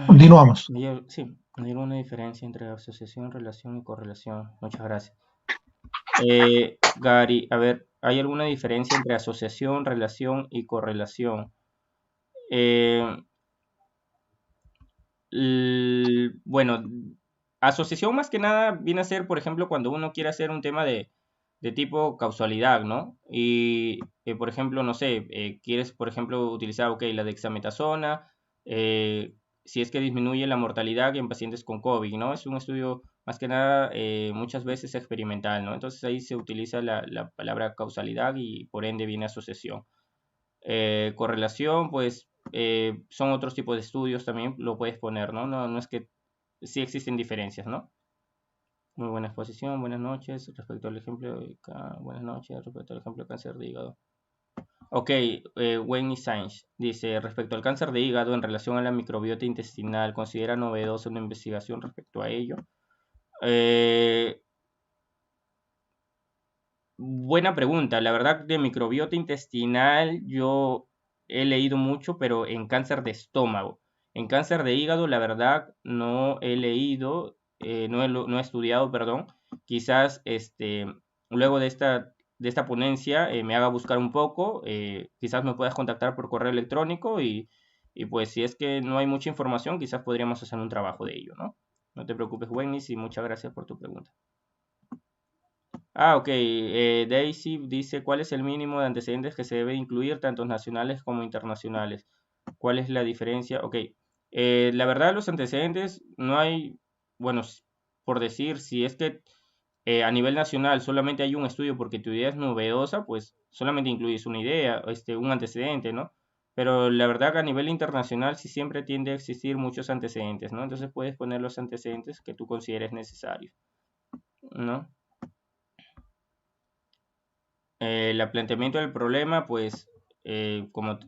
Continuamos. Sí, hay alguna diferencia entre asociación, relación y correlación. Muchas gracias. Gary, a ver, ¿hay alguna diferencia entre asociación, relación y correlación? Bueno, asociación más que nada viene a ser, por ejemplo, cuando uno quiere hacer un tema de tipo causalidad, ¿no? Y, por ejemplo, no sé, quieres, por ejemplo, utilizar, ok, la dexametasona, si es que disminuye la mortalidad en pacientes con COVID, ¿no? Es un estudio más que nada muchas veces experimental, ¿no? Entonces ahí se utiliza la palabra causalidad y por ende viene asociación. Correlación, pues son otros tipos de estudios también, lo puedes poner, ¿no? No es que sí existen diferencias, ¿no? Muy buena exposición, buenas noches. Respecto al ejemplo, buenas noches, respecto al ejemplo de cáncer de hígado. Ok, Wayne Sainz dice, respecto al cáncer de hígado en relación a la microbiota intestinal, ¿considera novedosa una investigación respecto a ello? Buena pregunta. La verdad, de microbiota intestinal yo he leído mucho, pero en cáncer de estómago. En cáncer de hígado, la verdad, no he leído, no he estudiado, perdón. Quizás luego de esta ponencia me haga buscar un poco. Quizás me puedas contactar por correo electrónico y pues si es que no hay mucha información, quizás podríamos hacer un trabajo de ello, ¿no? No te preocupes, Wennis, y muchas gracias por tu pregunta. Ok. Daisy dice, ¿cuál es el mínimo de antecedentes que se debe incluir, tanto nacionales como internacionales? ¿Cuál es la diferencia? Ok. La verdad, los antecedentes no hay, bueno, por decir, si es que a nivel nacional solamente hay un estudio porque tu idea es novedosa, pues solamente incluyes una idea, un antecedente, ¿no? Pero la verdad que a nivel internacional sí siempre tiende a existir muchos antecedentes, ¿no? Entonces puedes poner los antecedentes que tú consideres necesarios, ¿no? El planteamiento del problema, pues, como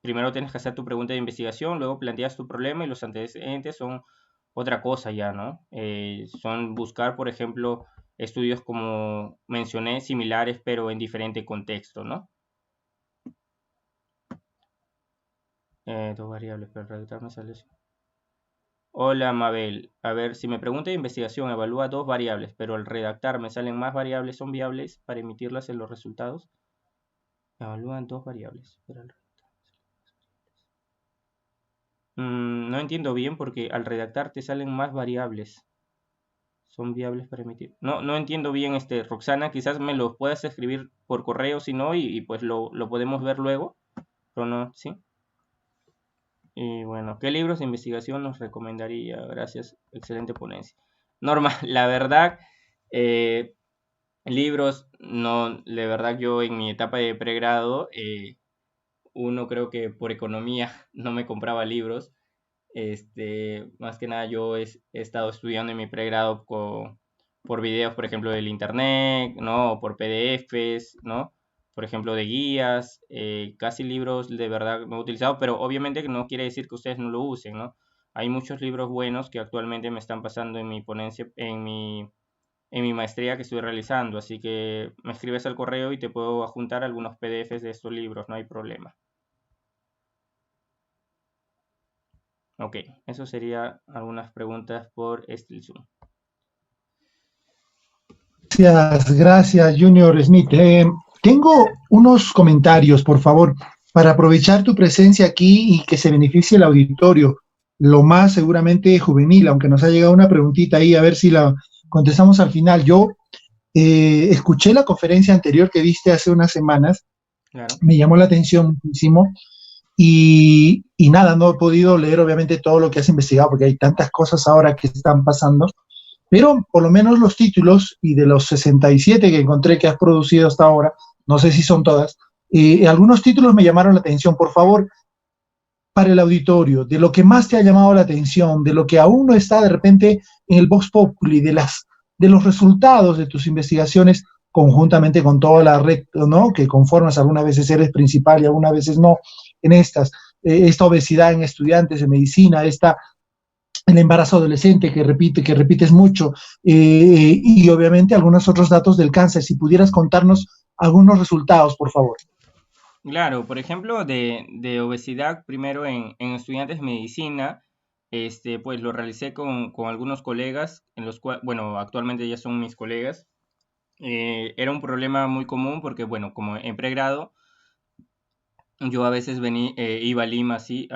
primero tienes que hacer tu pregunta de investigación, luego planteas tu problema y los antecedentes son otra cosa ya, ¿no? Son buscar, por ejemplo, estudios como mencioné, similares, pero en diferente contexto, ¿no? Dos variables, pero redactar me sale eso. Hola, Mabel. A ver, si me pregunta de investigación, evalúa dos variables, pero al redactar me salen más variables, ¿son viables para emitirlas en los resultados? Evalúan dos variables, pero al no entiendo bien porque al redactar te salen más variables. Son viables para emitir. No entiendo bien, Roxana, quizás me lo puedas escribir por correo, si no, y pues lo podemos ver luego. Pero no, ¿sí? Y bueno, ¿qué libros de investigación nos recomendaría? Gracias, excelente ponencia. Norma, la verdad, libros, no, de verdad yo en mi etapa de pregrado, uno creo que por economía no me compraba libros. Más que nada yo he estado estudiando en mi pregrado por videos, por ejemplo, del internet, ¿no? O por PDFs, ¿no? por ejemplo, de guías, casi libros de verdad no he utilizado, pero obviamente que no quiere decir que ustedes no lo usen, ¿no? Hay muchos libros buenos que actualmente me están pasando en mi ponencia, en mi maestría que estoy realizando, así que me escribes al correo y te puedo adjuntar algunos PDFs de estos libros, no hay problema. Ok, eso sería algunas preguntas por este Zoom. Gracias, Junior Smith. Tengo unos comentarios, por favor, para aprovechar tu presencia aquí y que se beneficie el auditorio, lo más seguramente juvenil, aunque nos ha llegado una preguntita ahí, a ver si la contestamos al final. Yo escuché la conferencia anterior que diste hace unas semanas, Claro. me llamó la atención muchísimo y nada, no he podido leer obviamente todo lo que has investigado porque hay tantas cosas ahora que están pasando, pero por lo menos los títulos y de los 67 que encontré que has producido hasta ahora, no sé si son todas, algunos títulos me llamaron la atención. Por favor, para el auditorio, de lo que más te ha llamado la atención, de lo que aún no está de repente en el Vox Populi, de los resultados de tus investigaciones conjuntamente con toda la red, ¿no?, que conformas, algunas veces eres principal y algunas veces no, en esta obesidad en estudiantes de medicina, el embarazo adolescente que repites mucho, y obviamente algunos otros datos del cáncer. Si pudieras contarnos algunos resultados, por favor. Claro, por ejemplo, de obesidad, primero en estudiantes de medicina, pues lo realicé con algunos colegas, en los cuales, bueno, actualmente ya son mis colegas. Era un problema muy común porque, bueno, como en pregrado, yo a veces iba a Lima, así,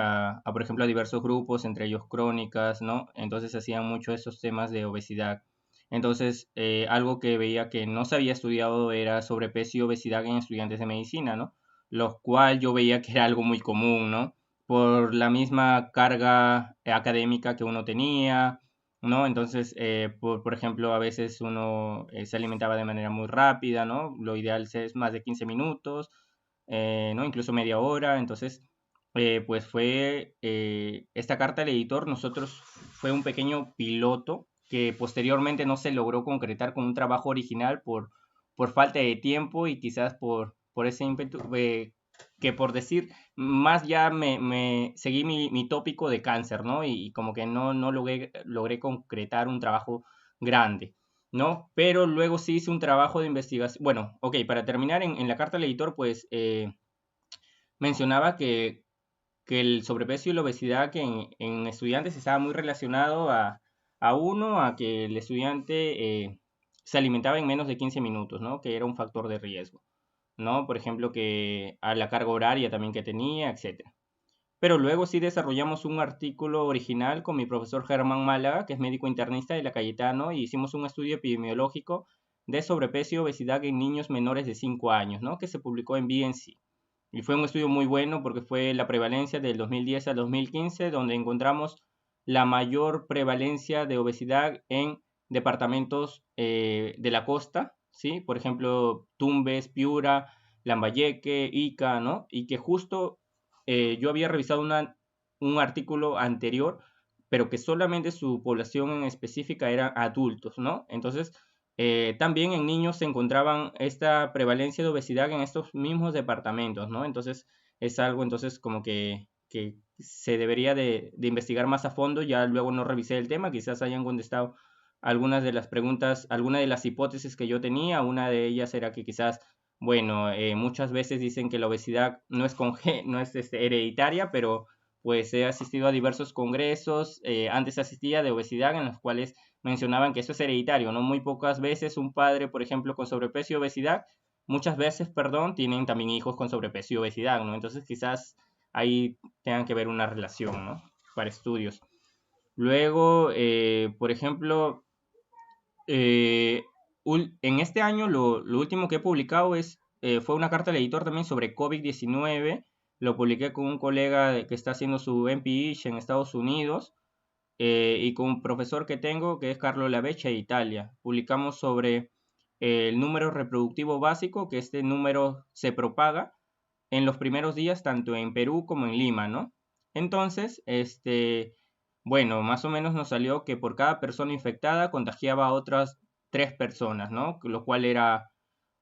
por ejemplo, a diversos grupos, entre ellos crónicas, ¿no? Entonces hacían mucho esos temas de obesidad. Entonces, algo que veía que no se había estudiado era sobrepeso y obesidad en estudiantes de medicina, ¿no? Lo cual yo veía que era algo muy común, ¿no? Por la misma carga académica que uno tenía, ¿no? Entonces, por ejemplo, a veces uno se alimentaba de manera muy rápida, ¿no? Lo ideal es más de 15 minutos, ¿no? Incluso media hora. Entonces, pues fue esta carta al editor, nosotros fue un pequeño piloto que posteriormente no se logró concretar con un trabajo original por falta de tiempo y quizás por ese ímpetu, que por decir, más ya me seguí mi tópico de cáncer, ¿no? Y como que no logré concretar un trabajo grande, ¿no? Pero luego sí hice un trabajo de investigación. Bueno, ok, para terminar, en la carta al editor, pues mencionaba que el sobrepeso y la obesidad que en estudiantes estaba muy relacionado a que el estudiante se alimentaba en menos de 15 minutos, ¿no? Que era un factor de riesgo, ¿no? Por ejemplo, que a la carga horaria también que tenía, etcétera. Pero luego sí desarrollamos un artículo original con mi profesor Germán Málaga, que es médico internista de la Cayetano, y hicimos un estudio epidemiológico de sobrepeso y obesidad en niños menores de 5 años, ¿no? Que se publicó en BNC. Y fue un estudio muy bueno porque fue la prevalencia del 2010 al 2015, donde encontramos la mayor prevalencia de obesidad en departamentos de la costa, ¿sí? Por ejemplo, Tumbes, Piura, Lambayeque, Ica, ¿no? Y que justo yo había revisado un artículo anterior, pero que solamente su población en específica era adultos, ¿no? Entonces, también en niños se encontraban esta prevalencia de obesidad en estos mismos departamentos, ¿no? Entonces, es algo entonces como que se debería de investigar más a fondo. Ya luego no revisé el tema, quizás hayan contestado algunas de las preguntas, algunas de las hipótesis que yo tenía. Una de ellas era que quizás, bueno, muchas veces dicen que la obesidad no es, no es hereditaria, pero pues he asistido a diversos congresos, antes asistía de obesidad, en los cuales mencionaban que eso es hereditario, ¿no? Muy pocas veces un padre, por ejemplo, con sobrepeso y obesidad, muchas veces, perdón, tienen también hijos con sobrepeso y obesidad, ¿no? Entonces quizás ahí tengan que ver una relación, ¿no? Para estudios. Luego, por ejemplo, en este año lo último que he publicado fue una carta al editor también sobre COVID-19. Lo publiqué con un colega que está haciendo su MPH en Estados Unidos, y con un profesor que tengo que es Carlo Lavecchia de Italia. Publicamos sobre el número reproductivo básico, que este número se propaga en los primeros días tanto en Perú como en Lima, ¿no? Entonces, bueno, más o menos nos salió que por cada persona infectada contagiaba a otras 3 personas, ¿no? Lo cual era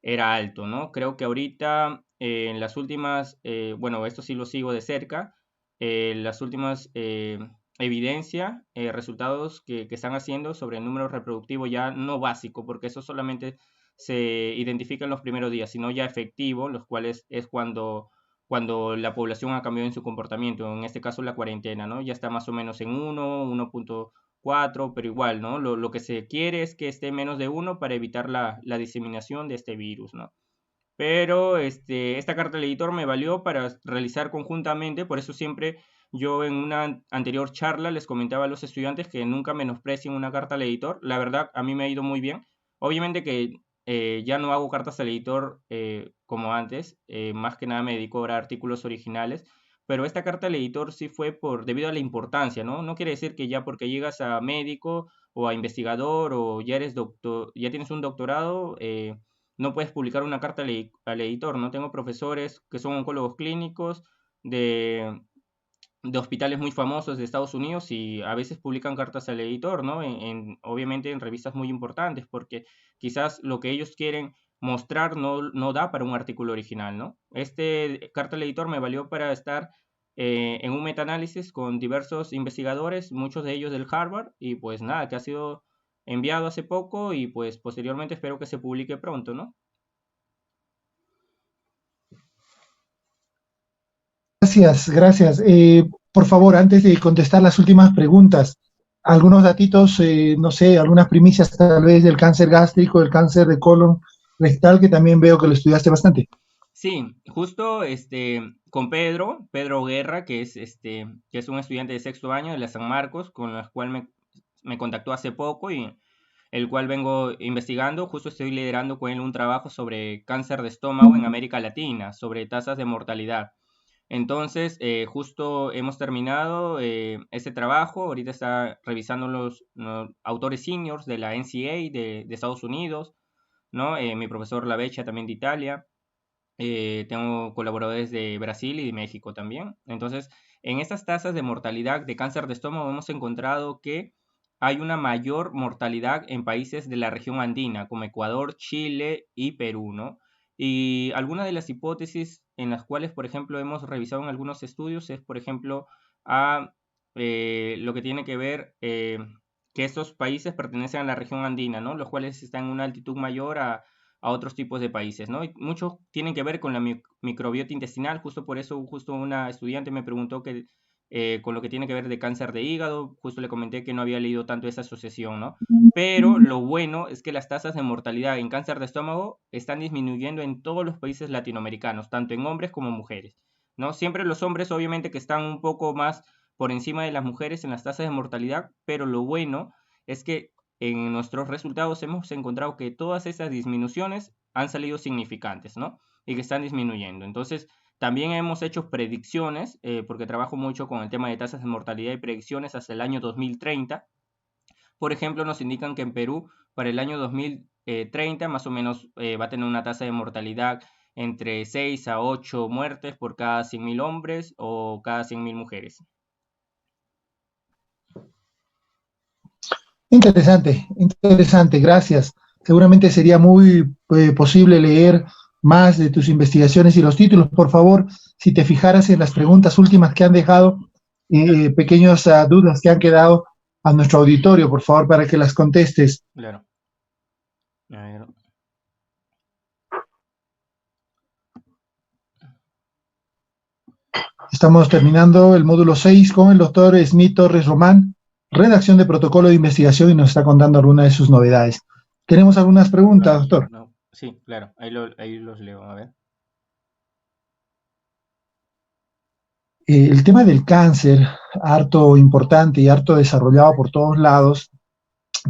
era alto, ¿no? Creo que ahorita en las últimas, bueno, esto sí lo sigo de cerca, las últimas evidencia, resultados que están haciendo sobre el número reproductivo ya no básico, porque eso solamente se identifica en los primeros días, sino ya efectivo, los cuales es cuando la población ha cambiado en su comportamiento, en este caso la cuarentena, ¿no? Ya está más o menos en 1.4, pero igual, ¿no? Lo que se quiere es que esté menos de 1 para evitar la diseminación de este virus, ¿no? Pero esta carta del editor me valió para realizar conjuntamente, por eso siempre yo en una anterior charla les comentaba a los estudiantes que nunca menosprecien una carta al editor. La verdad, a mí me ha ido muy bien. Obviamente que ya no hago cartas al editor como antes, más que nada me dedico ahora a artículos originales, pero esta carta al editor sí fue debido a la importancia, ¿no? No quiere decir que ya porque llegas a médico o a investigador o ya eres doctor, ya tienes un doctorado, no puedes publicar una carta al editor, ¿no? Tengo profesores que son oncólogos clínicos de, de hospitales muy famosos de Estados Unidos y a veces publican cartas al editor, ¿no? Obviamente en revistas muy importantes, porque quizás lo que ellos quieren mostrar no da para un artículo original, ¿no? Carta al editor me valió para estar en un metaanálisis con diversos investigadores, muchos de ellos del Harvard, y pues nada, que ha sido enviado hace poco y pues posteriormente espero que se publique pronto, ¿no? Gracias, gracias. Por favor, antes de contestar las últimas preguntas, algunos datitos, no sé, algunas primicias tal vez del cáncer gástrico, del cáncer de colon rectal, que también veo que lo estudiaste bastante. Sí, justo con Pedro Guerra, que es un estudiante de sexto año de la San Marcos, con el cual me contactó hace poco y el cual vengo investigando. Justo estoy liderando con él un trabajo sobre cáncer de estómago en América Latina, sobre tasas de mortalidad. Entonces, justo hemos terminado ese trabajo. Ahorita está revisando los autores seniors de la NCA de Estados Unidos, ¿no? Mi profesor Lavecha también de Italia. Tengo colaboradores de Brasil y de México también. Entonces, en estas tasas de mortalidad de cáncer de estómago hemos encontrado que hay una mayor mortalidad en países de la región andina, como Ecuador, Chile y Perú, ¿no? Y algunas de las hipótesis en las cuales, por ejemplo, hemos revisado en algunos estudios es, por ejemplo, a lo que tiene que ver que estos países pertenecen a la región andina, ¿no? Los cuales están en una altitud mayor a otros tipos de países, ¿no? Y muchos tienen que ver con la microbiota intestinal, justo por eso, justo una estudiante me preguntó con lo que tiene que ver de cáncer de hígado, justo le comenté que no había leído tanto esa asociación, ¿no? Pero lo bueno es que las tasas de mortalidad en cáncer de estómago están disminuyendo en todos los países latinoamericanos, tanto en hombres como mujeres, ¿no? Siempre los hombres obviamente que están un poco más por encima de las mujeres en las tasas de mortalidad, pero lo bueno es que en nuestros resultados hemos encontrado que todas esas disminuciones han salido significantes, ¿no? Y que están disminuyendo. Entonces, también hemos hecho predicciones, porque trabajo mucho con el tema de tasas de mortalidad y predicciones hasta el año 2030. Por ejemplo, nos indican que en Perú, para el año 2030, más o menos va a tener una tasa de mortalidad entre 6 a 8 muertes por cada 100.000 hombres o cada 100.000 mujeres. Interesante, interesante, gracias. Seguramente sería muy posible leer más de tus investigaciones y los títulos. Por favor, si te fijaras en las preguntas últimas que han dejado, pequeñas dudas que han quedado a nuestro auditorio, por favor, para que las contestes. Claro. A ver. Estamos terminando el módulo 6 con el doctor Smith Torres Román, redacción de protocolo de investigación, y nos está contando algunas de sus novedades. ¿Tenemos algunas preguntas, doctor? No. Sí, claro, ahí los leo, a ver. El tema del cáncer, harto importante y harto desarrollado por todos lados,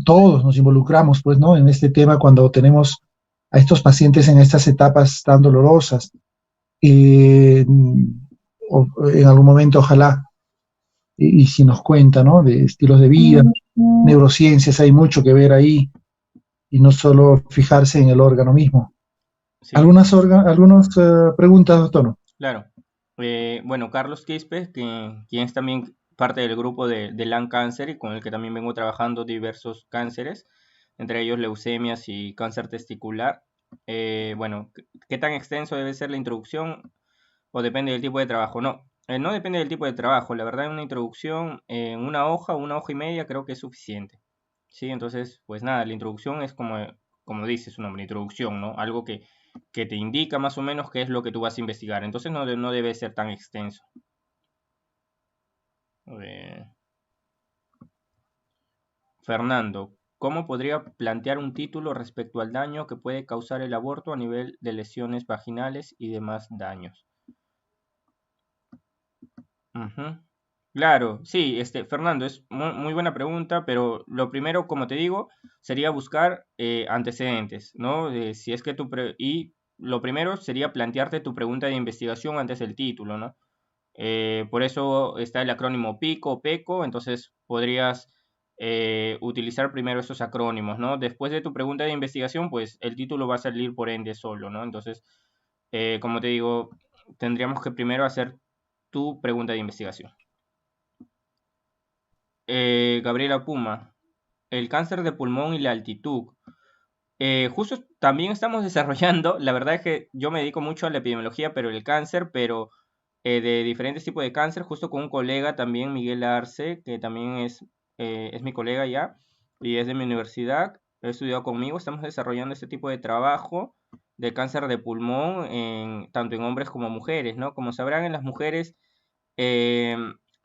todos nos involucramos, pues, ¿no? En este tema cuando tenemos a estos pacientes en estas etapas tan dolorosas. En algún momento, ojalá, y si nos cuenta, ¿no? De estilos de vida, neurociencias, hay mucho que ver ahí, y no solo fijarse en el órgano mismo. Sí. Algunas preguntas, doctor. Claro. Bueno, Carlos Quispe, quien es también parte del grupo de Lung Cancer y con el que también vengo trabajando diversos cánceres, entre ellos leucemias y cáncer testicular. Bueno, ¿qué tan extenso debe ser la introducción o depende del tipo de trabajo? No, no depende del tipo de trabajo. La verdad, una introducción en una hoja o una hoja y media creo que es suficiente. Sí, entonces, pues nada, la introducción es como dice su nombre, introducción, ¿no? Algo que te indica más o menos qué es lo que tú vas a investigar. Entonces no debe ser tan extenso. Eh, Fernando, ¿cómo podría plantear un título respecto al daño que puede causar el aborto a nivel de lesiones vaginales y demás daños? Ujú. Claro, sí, Fernando, es muy buena pregunta, pero lo primero, como te digo, sería buscar antecedentes, ¿no? Si es que y lo primero sería plantearte tu pregunta de investigación antes del título, ¿no? Por eso está el acrónimo PICO, PECO, entonces podrías utilizar primero esos acrónimos, ¿no? Después de tu pregunta de investigación, pues el título va a salir por ende solo, ¿no? Entonces, como te digo, tendríamos que primero hacer tu pregunta de investigación. Gabriela Puma, el cáncer de pulmón y la altitud. Justo también estamos desarrollando, la verdad es que yo me dedico mucho a la epidemiología, pero el cáncer, pero de diferentes tipos de cáncer, justo con un colega también, Miguel Arce, que también es mi colega ya, y es de mi universidad, ha estudiado conmigo, estamos desarrollando este tipo de trabajo de cáncer de pulmón, tanto en hombres como mujeres, ¿no? Como sabrán, en las mujeres eh,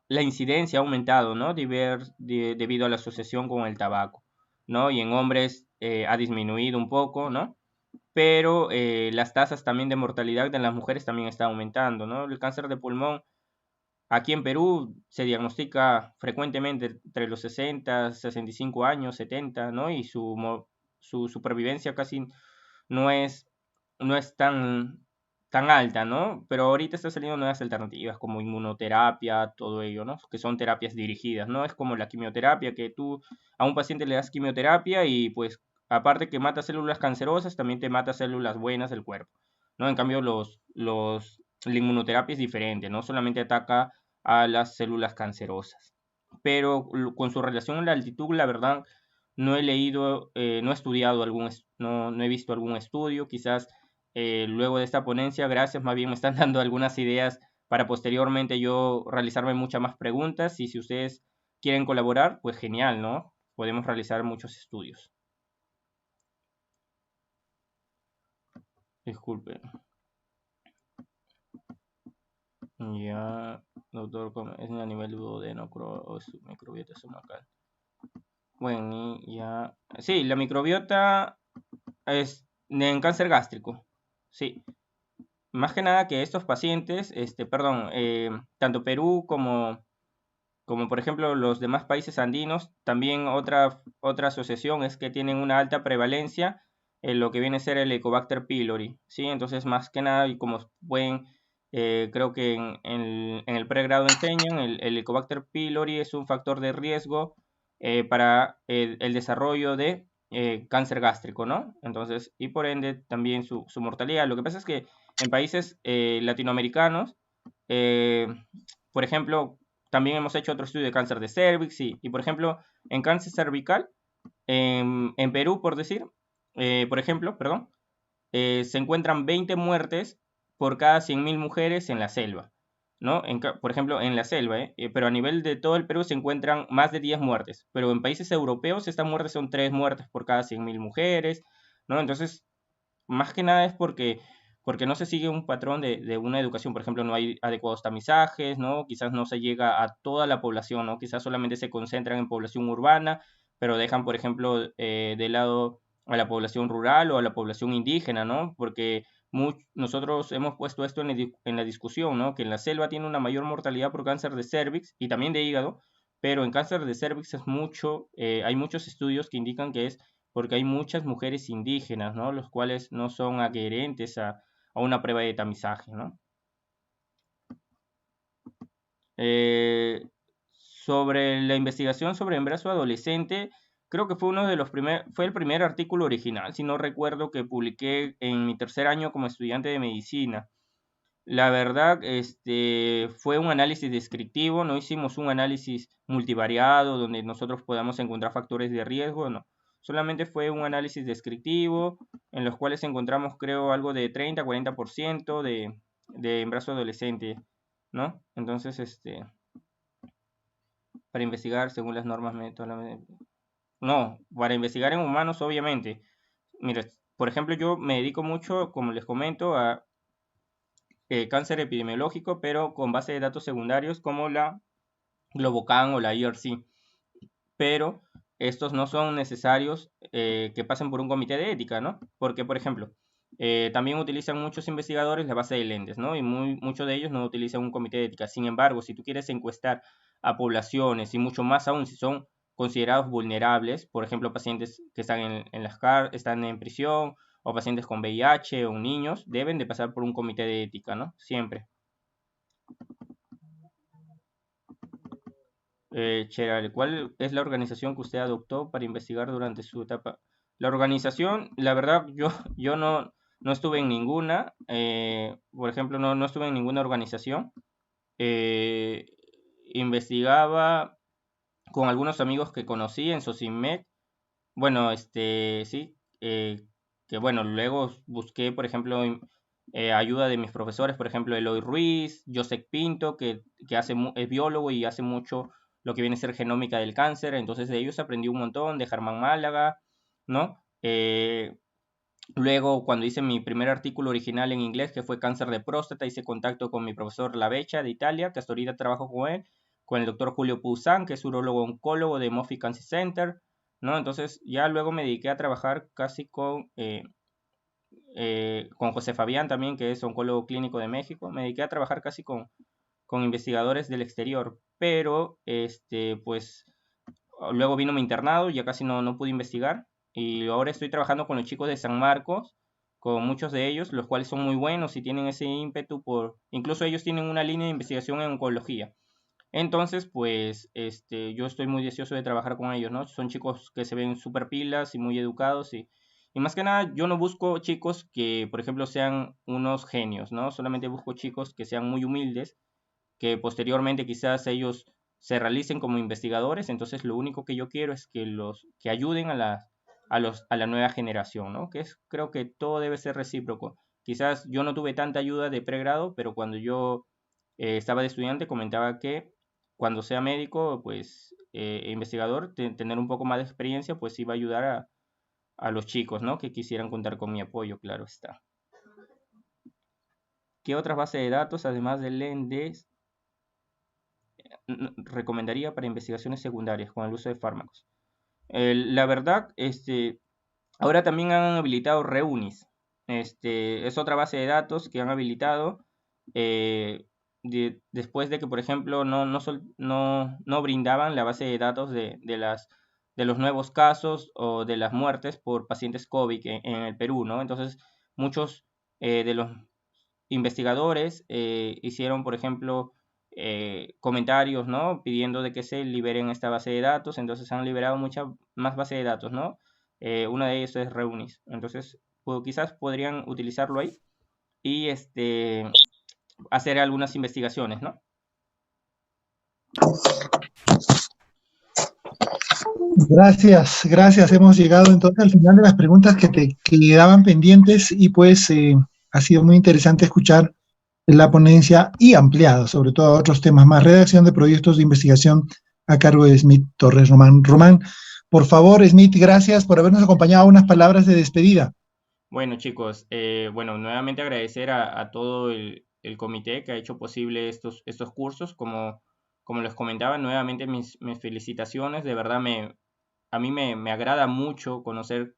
la incidencia ha aumentado, ¿no? Debido a la asociación con el tabaco, ¿no? Y en hombres ha disminuido un poco, ¿no? Pero las tasas también de mortalidad de las mujeres también están aumentando, ¿no? El cáncer de pulmón aquí en Perú se diagnostica frecuentemente entre los 60, 65 años, 70, ¿no? Y su supervivencia casi no es, no es tan alta, ¿no? Pero ahorita están saliendo nuevas alternativas como inmunoterapia, todo ello, ¿no? Que son terapias dirigidas, ¿no? Es como la quimioterapia, que tú a un paciente le das quimioterapia y pues aparte que mata células cancerosas, también te mata células buenas del cuerpo, ¿no? En cambio, la inmunoterapia es diferente, no solamente ataca a las células cancerosas. Pero con su relación a la altitud, la verdad, no he leído, no he estudiado no he visto algún estudio, quizás luego de esta ponencia, gracias, más bien me están dando algunas ideas para posteriormente yo realizarme muchas más preguntas y si ustedes quieren colaborar, pues genial, ¿no? Podemos realizar muchos estudios. Disculpe. Ya, doctor, es a nivel duodeno, o su microbiota estomacal. Bueno, y ya. Sí, la microbiota es en cáncer gástrico. Sí. Más que nada que estos pacientes, perdón, tanto Perú como por ejemplo los demás países andinos, también otra asociación es que tienen una alta prevalencia en lo que viene a ser el Helicobacter pylori, ¿sí? Entonces, más que nada, y como pueden, creo que en el pregrado enseñan, el Helicobacter pylori es un factor de riesgo para el desarrollo de cáncer gástrico, ¿no? Entonces, y por ende también su mortalidad. Lo que pasa es que en países latinoamericanos, eh, por ejemplo, también hemos hecho otro estudio de cáncer de cervix y por ejemplo, en cáncer cervical, en Perú, por ejemplo, perdón, se encuentran 20 muertes por cada 100.000 mujeres en la selva, ¿no? Por ejemplo, en la selva, pero a nivel de todo el Perú se encuentran más de 10 muertes, pero en países europeos estas muertes son 3 muertes por cada 100.000 mujeres, ¿no? Entonces, más que nada es porque no se sigue un patrón de una educación, por ejemplo, no hay adecuados tamizajes, ¿no? Quizás no se llega a toda la población, ¿no? Quizás solamente se concentran en población urbana, pero dejan, por ejemplo, de lado a la población rural o a la población indígena, ¿no? Porque nosotros hemos puesto esto en la discusión, ¿no? Que en la selva tiene una mayor mortalidad por cáncer de cervix y también de hígado, pero en cáncer de cervix hay muchos estudios que indican que es porque hay muchas mujeres indígenas, ¿no? Los cuales no son adherentes a una prueba de tamizaje, ¿no? Sobre la investigación sobre embarazo adolescente, creo que fue el primer artículo original, si no recuerdo, que publiqué en mi tercer año como estudiante de medicina. La verdad, fue un análisis descriptivo, no hicimos un análisis multivariado donde nosotros podamos encontrar factores de riesgo, no. solamente fue un análisis descriptivo, en los cuales encontramos, creo, algo de 30-40% de embarazo adolescente, ¿no? Entonces, para investigar según las normas no, para investigar en humanos, obviamente. Mira, por ejemplo, yo me dedico mucho, como les comento, a cáncer epidemiológico, pero con base de datos secundarios como la Globocan o la IRC. Pero estos no son necesarios que pasen por un comité de ética, ¿no? Porque, por ejemplo, también utilizan muchos investigadores la base de Lendes, ¿no? Y muchos de ellos no utilizan un comité de ética. Sin embargo, si tú quieres encuestar a poblaciones y mucho más aún si son considerados vulnerables, por ejemplo, pacientes que están están en prisión o pacientes con VIH o niños, deben de pasar por un comité de ética, ¿no? Siempre. Cheral, ¿cuál es la organización que usted adoptó para investigar durante su etapa? La organización, la verdad, yo no estuve en ninguna, por ejemplo, no estuve en ninguna organización. Investigaba con algunos amigos que conocí en Socimed. Bueno, sí, que bueno, luego busqué, por ejemplo, ayuda de mis profesores, por ejemplo, Eloy Ruiz, Josep Pinto, que es biólogo y hace mucho lo que viene a ser genómica del cáncer, entonces de ellos aprendí un montón, de Germán Málaga, ¿no? Luego, cuando hice mi primer artículo original en inglés, que fue cáncer de próstata, hice contacto con mi profesor Lavecha de Italia, que hasta ahorita trabajo con él, con el doctor Julio Poussin, que es urologo oncólogo de Moffitt Cancer Center, ¿no? Entonces, ya luego me dediqué a trabajar casi con José Fabián también, que es oncólogo clínico de México. Me dediqué a trabajar casi con investigadores del exterior, pero, pues, luego vino mi internado, ya casi no pude investigar, y ahora estoy trabajando con los chicos de San Marcos, con muchos de ellos, los cuales son muy buenos y tienen ese ímpetu incluso ellos tienen una línea de investigación en oncología. Entonces, pues, yo estoy muy deseoso de trabajar con ellos, ¿no? Son chicos que se ven súper pilas y muy educados y más que nada, yo no busco chicos que, por ejemplo, sean unos genios, ¿no? Solamente busco chicos que sean muy humildes, que posteriormente quizás ellos se realicen como investigadores, entonces lo único que yo quiero es que ayuden a la nueva generación, ¿no? Creo que todo debe ser recíproco. Quizás yo no tuve tanta ayuda de pregrado, pero cuando yo estaba de estudiante comentaba que cuando sea médico, pues investigador, tener un poco más de experiencia, pues iba a ayudar a los chicos, ¿no? Que quisieran contar con mi apoyo, claro está. ¿Qué otras bases de datos, además de Lendes, recomendaría para investigaciones secundarias con el uso de fármacos? La verdad, ahora también han habilitado Reunis. Es otra base de datos que han habilitado después de que, por ejemplo, no brindaban la base de datos de los nuevos casos o de las muertes por pacientes COVID en el Perú, ¿no? Entonces, muchos de los investigadores hicieron, por ejemplo, comentarios, ¿no? Pidiendo de que se liberen esta base de datos, entonces han liberado muchas más bases de datos, ¿no? Una de ellas es Reunis, entonces quizás podrían utilizarlo ahí y hacer algunas investigaciones, ¿no? Gracias. Hemos llegado entonces al final de las preguntas que te quedaban pendientes y pues ha sido muy interesante escuchar la ponencia y ampliado, sobre todo a otros temas más. Redacción de proyectos de investigación a cargo de Smith Torres Román. Román, por favor, Smith, gracias por habernos acompañado. Unas palabras de despedida. Bueno, chicos, nuevamente agradecer a todo el comité que ha hecho posible estos cursos. Como les comentaba, nuevamente mis felicitaciones. De verdad, a mí me agrada mucho conocer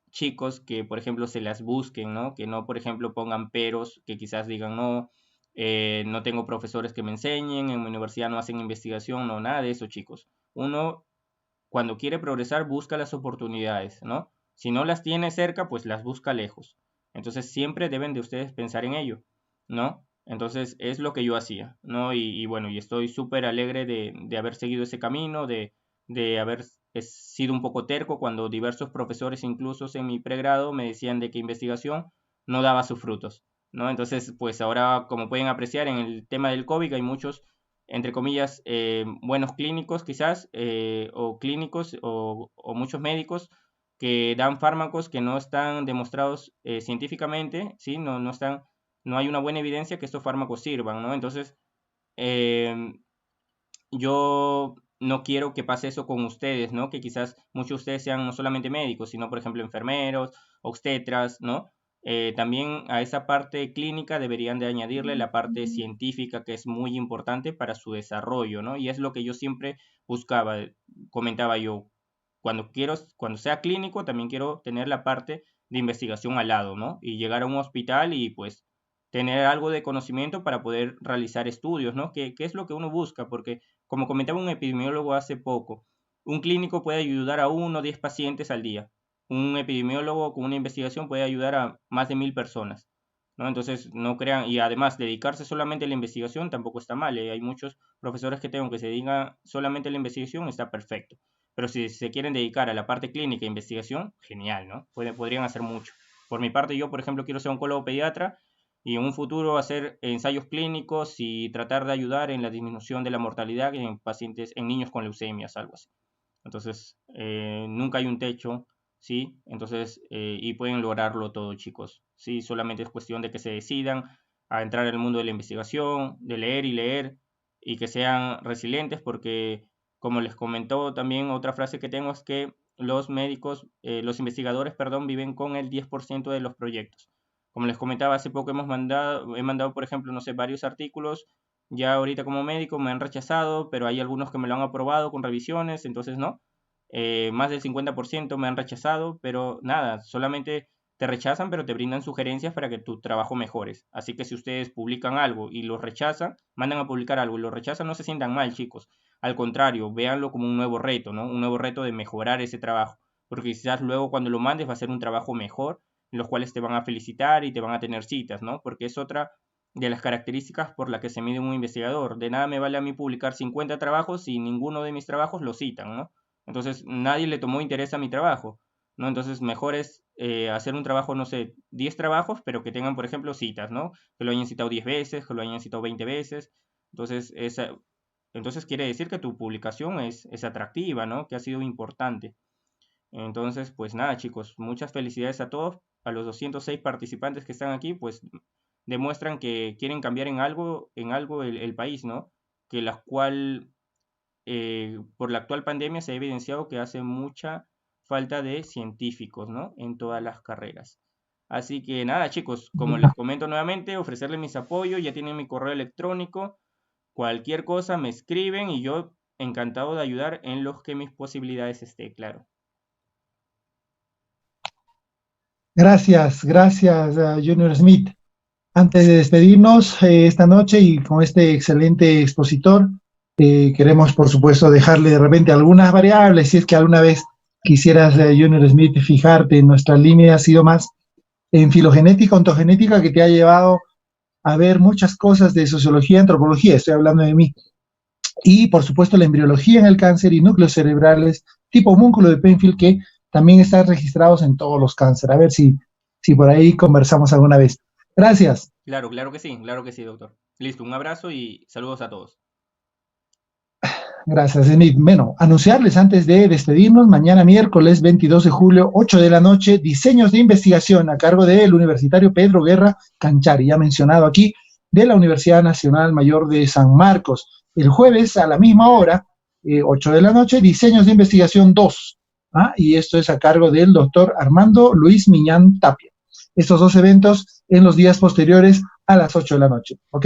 chicos que, por ejemplo, se las busquen, ¿no? Que no, por ejemplo, pongan peros, que quizás digan, no, no tengo profesores que me enseñen, en mi universidad no hacen investigación, no, nada de eso, chicos. Uno, cuando quiere progresar, busca las oportunidades, ¿no? Si no las tiene cerca, pues las busca lejos. Entonces, siempre deben de ustedes pensar en ello, ¿no? Entonces, es lo que yo hacía, ¿no? Y bueno, y estoy súper alegre de haber seguido ese camino, de haber sido un poco terco cuando diversos profesores, incluso en mi pregrado, me decían de que investigación no daba sus frutos, ¿no? Entonces, pues ahora, como pueden apreciar en el tema del COVID, hay muchos, entre comillas, buenos clínicos quizás, o clínicos, o muchos médicos que dan fármacos que no están demostrados científicamente, ¿sí? No hay una buena evidencia que estos fármacos sirvan, ¿no? Entonces, yo no quiero que pase eso con ustedes, ¿no? Que quizás muchos de ustedes sean no solamente médicos, sino, por ejemplo, enfermeros, obstetras, ¿no? También a esa parte clínica deberían de añadirle la parte científica, que es muy importante para su desarrollo, ¿no? Y es lo que yo siempre buscaba, comentaba yo, cuando sea clínico, también quiero tener la parte de investigación al lado, ¿no? Y llegar a un hospital y pues tener algo de conocimiento para poder realizar estudios, ¿no? Que es lo que uno busca, porque como comentaba un epidemiólogo hace poco, un clínico puede ayudar a 1 o 10 pacientes al día. Un epidemiólogo con una investigación puede ayudar a más de 1000 personas, ¿no? Entonces, no crean, y además dedicarse solamente a la investigación tampoco está mal, ¿eh? Hay muchos profesores que tengo que se dedican solamente a la investigación, está perfecto. Pero si se quieren dedicar a la parte clínica e investigación, genial, ¿no? Podrían hacer mucho. Por mi parte, yo, por ejemplo, quiero ser oncólogo pediatra y en un futuro hacer ensayos clínicos y tratar de ayudar en la disminución de la mortalidad en pacientes, en niños con leucemias, algo así. Entonces, nunca hay un techo, ¿sí? Entonces, y pueden lograrlo todo, chicos, ¿sí? Solamente es cuestión de que se decidan a entrar al mundo de la investigación, de leer y leer, y que sean resilientes, porque, como les comentó también otra frase que tengo, es que los médicos, los investigadores, perdón, viven con el 10% de los proyectos. Como les comentaba, hace poco he mandado, por ejemplo, no sé, varios artículos. Ya ahorita como médico me han rechazado, pero hay algunos que me lo han aprobado con revisiones, entonces no. Más del 50% me han rechazado, pero nada, solamente te rechazan, pero te brindan sugerencias para que tu trabajo mejores. Así que si ustedes publican algo y lo rechazan, mandan a publicar algo y lo rechazan, no se sientan mal, chicos. Al contrario, véanlo como un nuevo reto, ¿no? Un nuevo reto de mejorar ese trabajo. Porque quizás luego cuando lo mandes va a ser un trabajo mejor, en los cuales te van a felicitar y te van a tener citas, ¿no? Porque es otra de las características por la que se mide un investigador. De nada me vale a mí publicar 50 trabajos si ninguno de mis trabajos lo citan, ¿no? Entonces nadie le tomó interés a mi trabajo, ¿no? Entonces mejor es hacer un trabajo, no sé, 10 trabajos, pero que tengan, por ejemplo, citas, ¿no? Que lo hayan citado 10 veces, que lo hayan citado 20 veces. Entonces, entonces quiere decir que tu publicación es atractiva, ¿no? Que ha sido importante. Entonces, pues nada, chicos, muchas felicidades a todos. A los 206 participantes que están aquí, pues demuestran que quieren cambiar en algo el país, ¿no? Que la cual, por la actual pandemia se ha evidenciado que hace mucha falta de científicos, ¿no? En todas las carreras. Así que nada, chicos, como les comento nuevamente, ofrecerles mis apoyos, ya tienen mi correo electrónico. Cualquier cosa me escriben y yo encantado de ayudar en los que mis posibilidades esté, claro. Gracias, Junior Smith. Antes de despedirnos esta noche y con este excelente expositor, queremos, por supuesto, dejarle de repente algunas variables, si es que alguna vez quisieras, Junior Smith, fijarte en nuestra línea, ha sido más en filogenética, ontogenética, que te ha llevado a ver muchas cosas de sociología, antropología, estoy hablando de mí, y por supuesto la embriología en el cáncer y núcleos cerebrales tipo homúnculo de Penfield, que también están registrados en todos los cánceres. A ver si por ahí conversamos alguna vez. Gracias. Claro que sí, doctor. Listo, un abrazo y saludos a todos. Gracias, Enid. Bueno, anunciarles antes de despedirnos, mañana miércoles 22 de julio, 8 de la noche, diseños de investigación a cargo del universitario Pedro Guerra Canchari, ya mencionado aquí, de la Universidad Nacional Mayor de San Marcos. El jueves a la misma hora, 8 de la noche, diseños de investigación 2. Y esto es a cargo del doctor Armando Luis Miñán Tapia. Estos dos eventos en los días posteriores a las 8 de la noche, ¿ok?